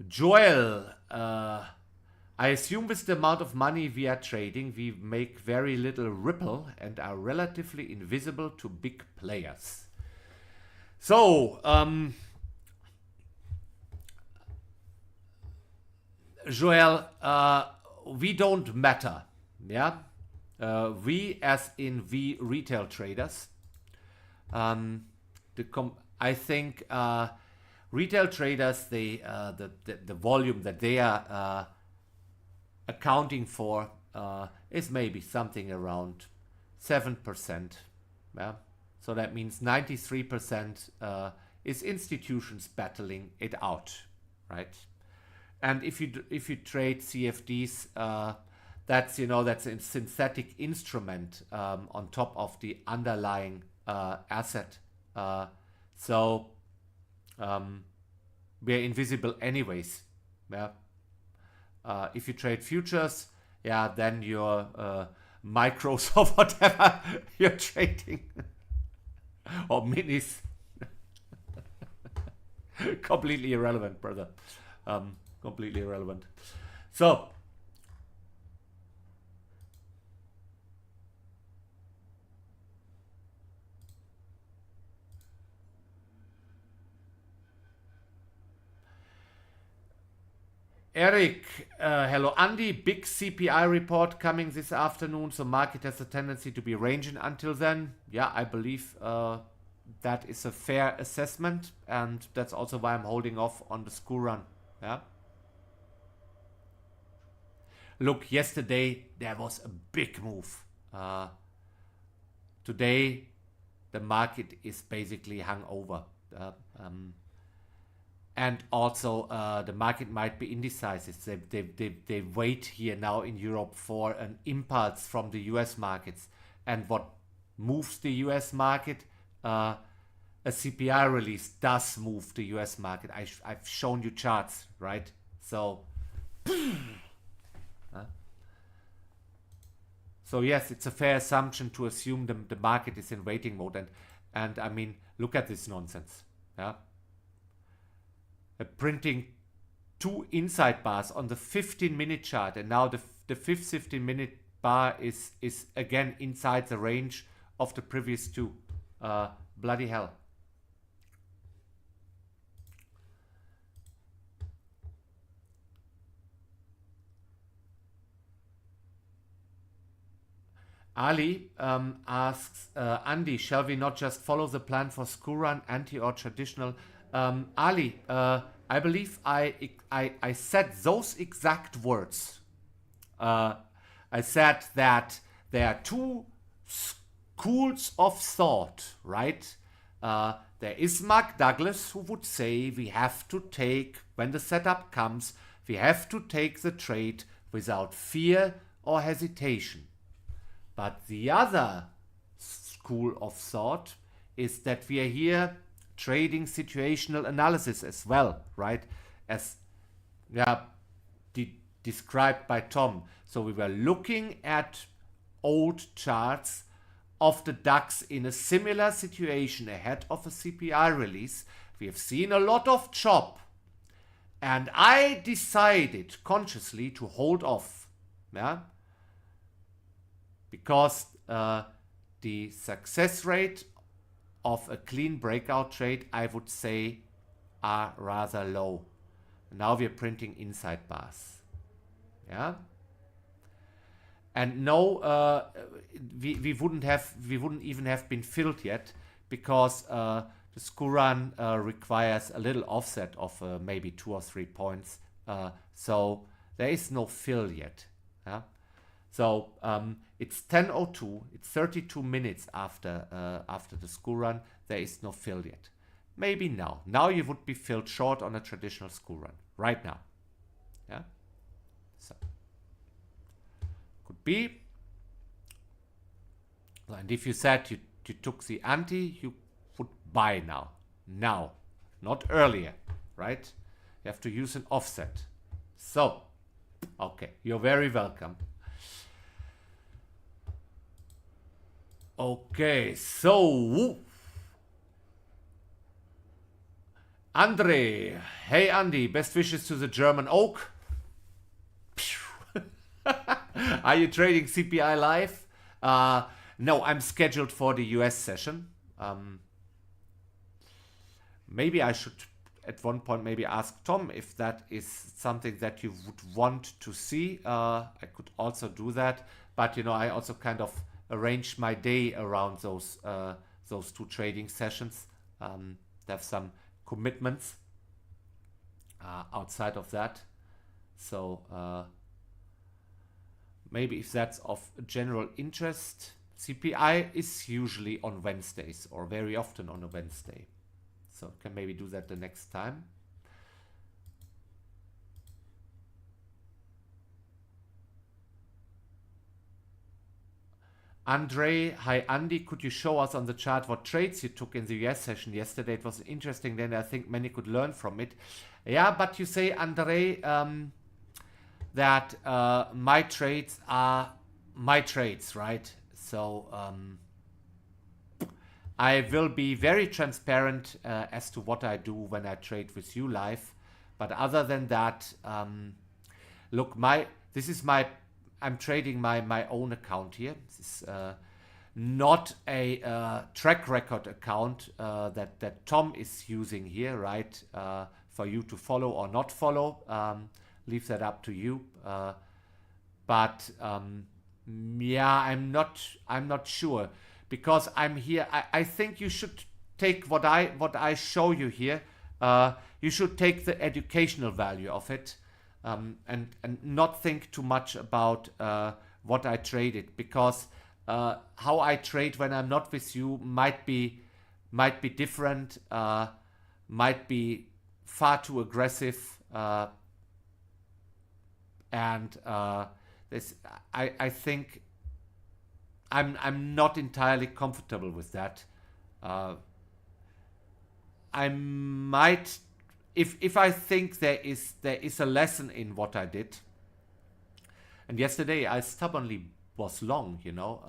Joel, I assume with the amount of money we are trading, we make very little ripple and are relatively invisible to big players. So, Joel, we don't matter. Yeah, we as in we retail traders. I think retail traders, the volume that they are accounting for is maybe something around 7%. Yeah, so that means 93% is institutions battling it out, right? And if you trade CFDs, that's that's a synthetic instrument on top of the underlying asset. So we're invisible anyways. Yeah. If you trade futures, yeah, then your micros or whatever you're trading or minis, completely irrelevant, brother. Completely irrelevant. So. Eric, hello Andy, big CPI report coming this afternoon, so market has a tendency to be ranging until then. Yeah, I believe that is a fair assessment, and that's also why I'm holding off on the school run. Yeah. Look, yesterday there was a big move. Today the market is basically hung over. And also the market might be indecisive. They wait here now in Europe for an impulse from the US markets. And what moves the US market? A CPI release does move the US market. I've shown you charts, right? So, so yes, it's a fair assumption to assume the market is in waiting mode. And I mean, look at this nonsense. Yeah. Printing 2 inside bars on the 15-minute chart, and now the fifth 15-minute bar is again inside the range of the previous 2. Bloody hell. Ali asks, Andy, shall we not just follow the plan for school run, anti or traditional? Ali, I believe I said those exact words. I said that there are 2 schools of thought, right? There is Mark Douglas, who would say we have to take, when the setup comes, we have to take the trade without fear or hesitation. But the other school of thought is that we are here trading situational analysis as well, right? As described by Tom. So we were looking at old charts of the DAX in a similar situation ahead of a CPI release. We have seen a lot of chop, and I decided consciously to hold off, yeah, because the success rate of a clean breakout trade, I would say, are rather low. Now we're printing inside bars. Yeah. And no, we wouldn't even have been filled yet, because the screw run requires a little offset of maybe 2 or 3 points. So there is no fill yet. Yeah? So it's 10:02. It's 32 minutes after the screw run. There is no fill yet. Maybe now. Now you would be filled short on a traditional screw run right now. Yeah. So could be. And if you said you took the ante, you would buy now. Now, not earlier, right? You have to use an offset. So, okay, you're very welcome. Okay, so Andre, hey Andy, best wishes to the German Oak. Are you trading CPI live? No, I'm scheduled for the US session. Maybe I should at one point maybe ask Tom if that is something that you would want to see. I could also do that, but you know, I also kind of arrange my day around those 2 trading sessions. Have some commitments outside of that, so maybe if that's of general interest. CPI is usually on Wednesdays, or very often on a Wednesday, so can maybe do that the next time. Andre, hi Andy, could you show us on the chart what trades you took in the US session yesterday? It was interesting, then I think many could learn from it. Yeah, but you say, Andre, that my trades are my trades, right? So I will be very transparent as to what I do when I trade with you live. But other than that, look, I'm trading my own account here. This is not a track record account that Tom is using here, right? For you to follow or not follow. Leave that up to you. But yeah, I'm not sure, because I'm here. I think you should take what I show you here. You should take the educational value of it. And not think too much about what I traded, because how I trade when I'm not with you might be different, might be far too aggressive, and I think I'm not entirely comfortable with that. I might. If I think there is a lesson in what I did, and yesterday I stubbornly was long, you know,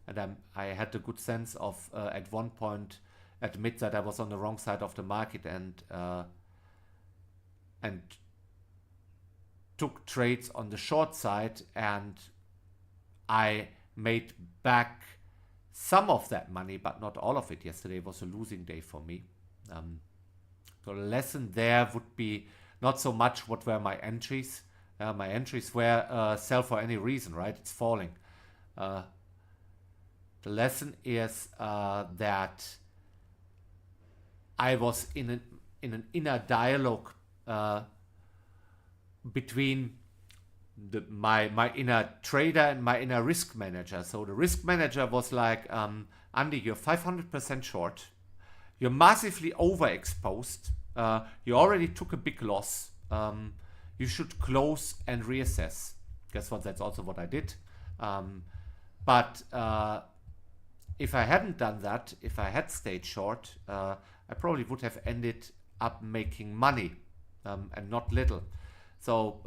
and I had a good sense of at one point admit that I was on the wrong side of the market, and took trades on the short side, and I made back some of that money, but not all of it. Yesterday was a losing day for me. The lesson there would be not so much what were my entries. My entries were sell for any reason, right? It's falling. The lesson is that I was in an inner dialogue between my inner trader and my inner risk manager. So the risk manager was like, Andy, you're 500% short. You're massively overexposed. You already took a big loss. You should close and reassess. Guess what? That's also what I did. But if I hadn't done that, if I had stayed short, I probably would have ended up making money, and not little. So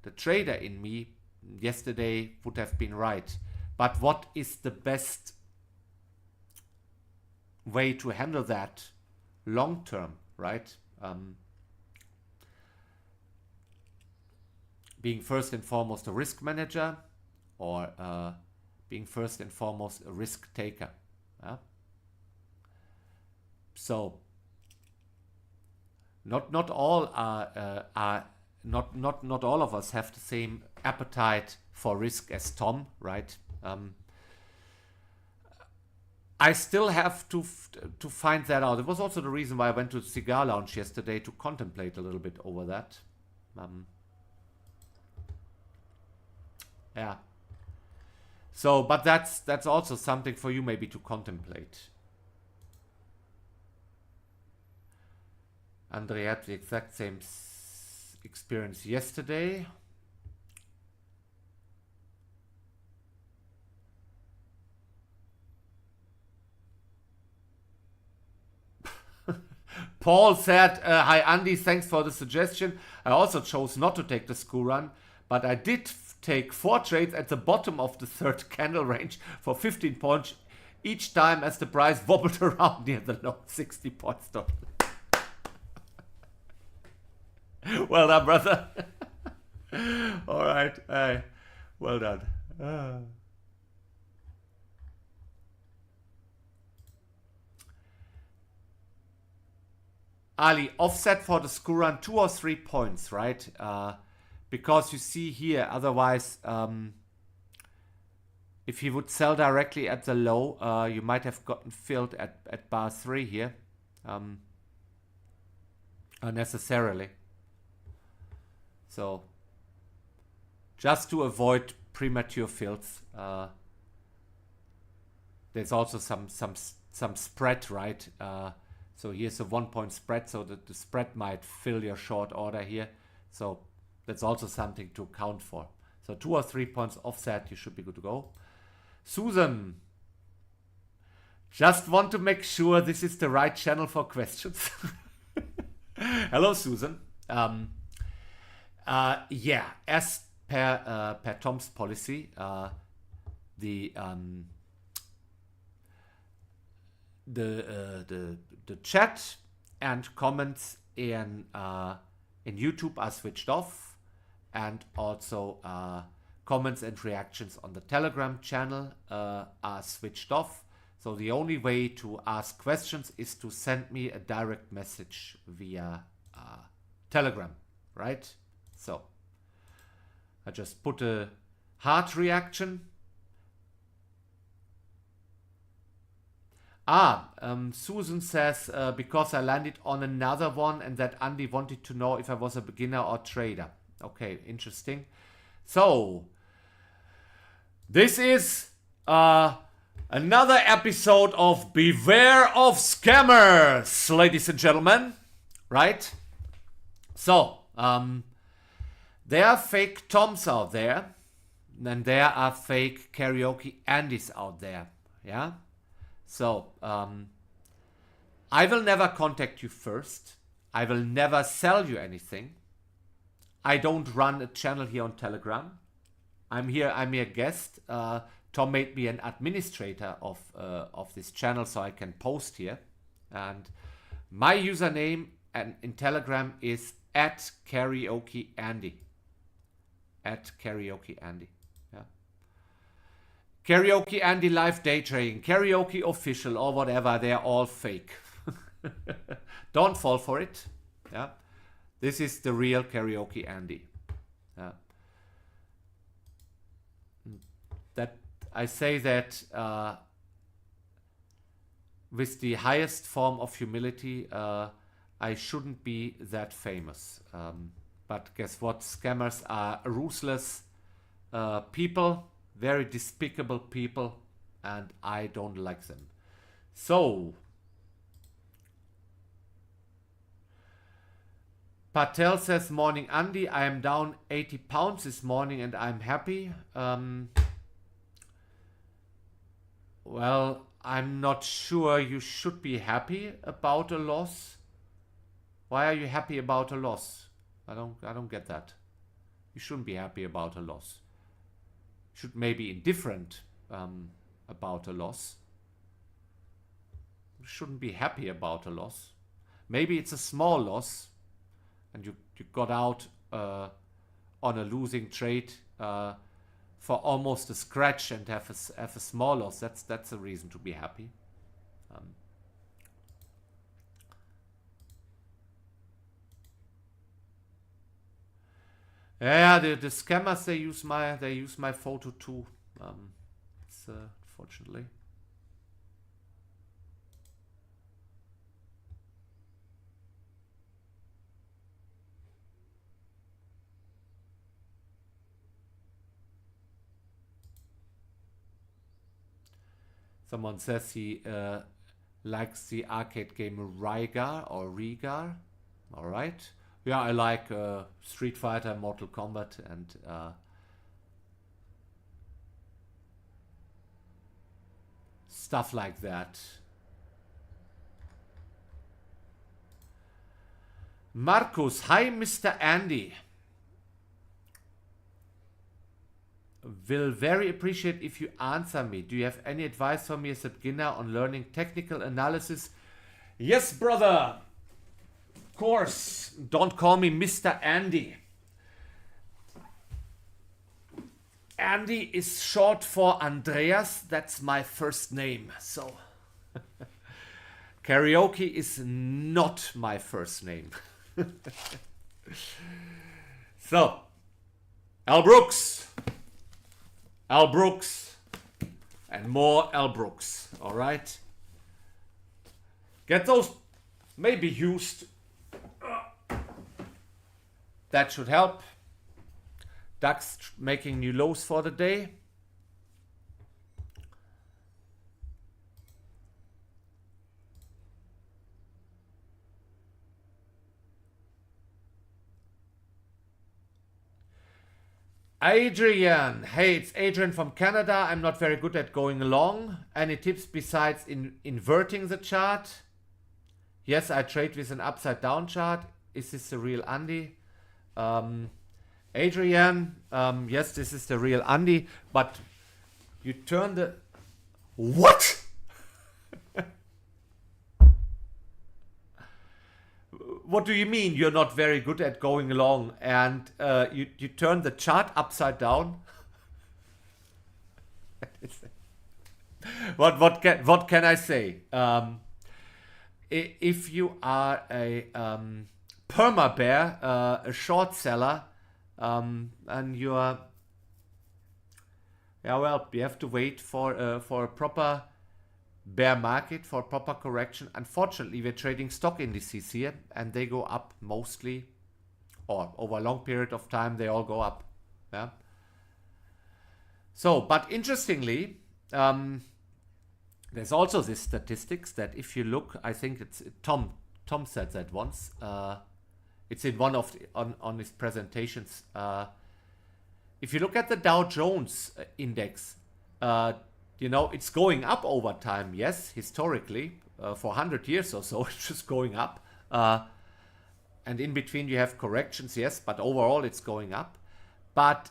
the trader in me yesterday would have been right. But what is the best way to handle that long term, right? Being first and foremost a risk manager, or being first and foremost a risk taker. So not all are not all of us have the same appetite for risk as Tom, right? I still have to find that out. It was also the reason why I went to the cigar lounge yesterday to contemplate a little bit over that. Yeah. So, but that's also something for you maybe to contemplate. Andre had the exact same experience yesterday. Paul said, hi Andy, thanks for the suggestion. I also chose not to take the school run, but I did take 4 trades at the bottom of the 3rd candle range for 15 points each time as the price wobbled around near the low 60 points. Well done, brother. All right. Well done. Ali, offset for the school run 2 or 3 points, right? Because you see here, otherwise, if he would sell directly at the low, you might have gotten filled at bar 3 here, unnecessarily. So, just to avoid premature fills, there's also some spread, right? So here's a 1 point spread, so that the spread might fill your short order here. So that's also something to account for. So 2 or 3 points offset, you should be good to go. Susan, just want to make sure this is the right channel for questions. Hello, Susan. Yeah, as per Tom's policy, the chat and comments in YouTube are switched off, and also comments and reactions on the Telegram channel are switched off. So the only way to ask questions is to send me a direct message via Telegram, right? So I just put a heart reaction. Susan says, because I landed on another one and that Andy wanted to know if I was a beginner or trader. Okay, interesting. So, this is another episode of Beware of Scammers, ladies and gentlemen. Right? So, there are fake Toms out there, and there are fake karaoke Andys out there. Yeah? So, I will never contact you first. I will never sell you anything. I don't run a channel here on Telegram. I'm a guest. Tom made me an administrator of this channel so I can post here. And my username in Telegram is @karaokeandy. @karaokeandy. Karaoke Andy live day trading, karaoke official or whatever, they're all fake. Don't fall for it. Yeah, this is the real Karaoke Andy. Yeah. That I say that with the highest form of humility. I shouldn't be that famous. But guess what? Scammers are ruthless people. Very despicable people, and I don't like them. So, Patel says, morning Andy, I am down 80 pounds this morning and I'm happy. Well, I'm not sure you should be happy about a loss. Why are you happy about a loss? I don't get that. You shouldn't be happy about a loss. Should maybe indifferent about a loss. You shouldn't be happy about a loss. Maybe it's a small loss and you got out on a losing trade for almost a scratch and have a small loss. That's a reason to be happy. Yeah, the scammers, they use my photo too. It's unfortunately. Someone says he likes the arcade game Rygar or Rigar. All right. Yeah, I like Street Fighter, Mortal Kombat, and stuff like that. Marcus, hi Mr. Andy. Will very appreciate if you answer me. Do you have any advice for me as a beginner on learning technical analysis? Yes, brother. Of course. Don't call me Mr. Andy. Andy is short for Andreas. That's my first name. So karaoke is not my first name. So, Al Brooks, and more Al Brooks. All right, get those maybe used. That should help. DAX making new lows for the day. Adrian, hey, it's Adrian from Canada. I'm not very good at going long. Any tips besides inverting the chart? Yes, I trade with an upside down chart. Is this the real Andy? Adrian, yes, this is the real Andy, but you turn the... What? What do you mean you're not very good at going along and you turn the chart upside down? What can I say? If you are a perma bear, a short seller, and you are, yeah, well, you have to wait for a proper bear market, for proper correction. Unfortunately, we're trading stock indices here, and they go up mostly, or over a long period of time, they all go up. Yeah. So, but interestingly, there's also this statistics that if you look, I think it's Tom said that once. It's in one of on his presentations. If you look at the Dow Jones index, you know, it's going up over time. Yes, historically, for 100 years or so, it's just going up. And in between you have corrections, yes, but overall it's going up. But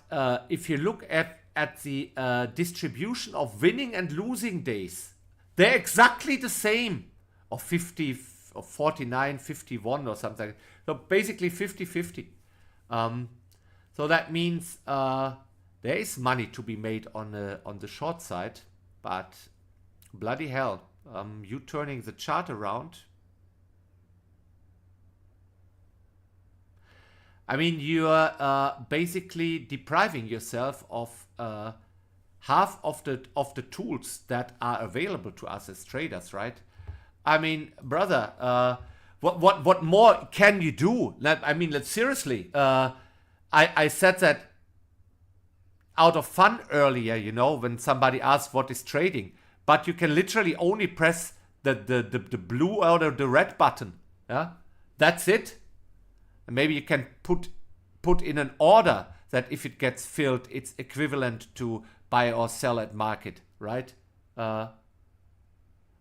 if you look at the distribution of winning and losing days, they're exactly the same, of 50, or 49, 51 or something. So basically 50-50. So that means there is money to be made on the short side. But bloody hell, you turning the chart around. I mean, you are basically depriving yourself of half of the tools that are available to us as traders, right? I mean, brother, what more can you do? I mean, let's seriously. I said that out of fun earlier, you know, when somebody asked what is trading, but you can literally only press the blue or the red button. Yeah, that's it. And maybe you can put in an order that if it gets filled, it's equivalent to buy or sell at market, right? But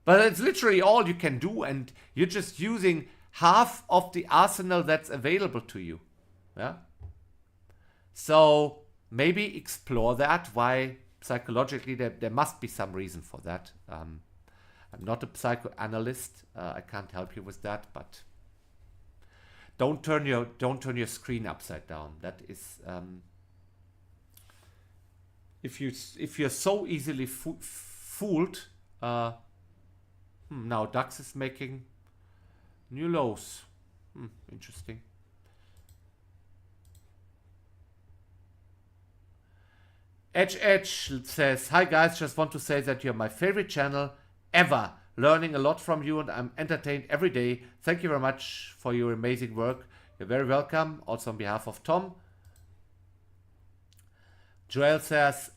it's literally all you can do, and you're just using half of the arsenal that's available to you. Yeah. So maybe explore that. Why psychologically there must be some reason for that. I'm not a psychoanalyst. I can't help you with that. But don't turn your screen upside down. That is if you're so easily fooled. Now DAX is making new lows. Interesting. Edge says, hi guys, just want to say that you're my favorite channel ever. Learning a lot from you and I'm entertained every day. Thank you very much for your amazing work. You're very welcome. Also on behalf of Tom. Joel says,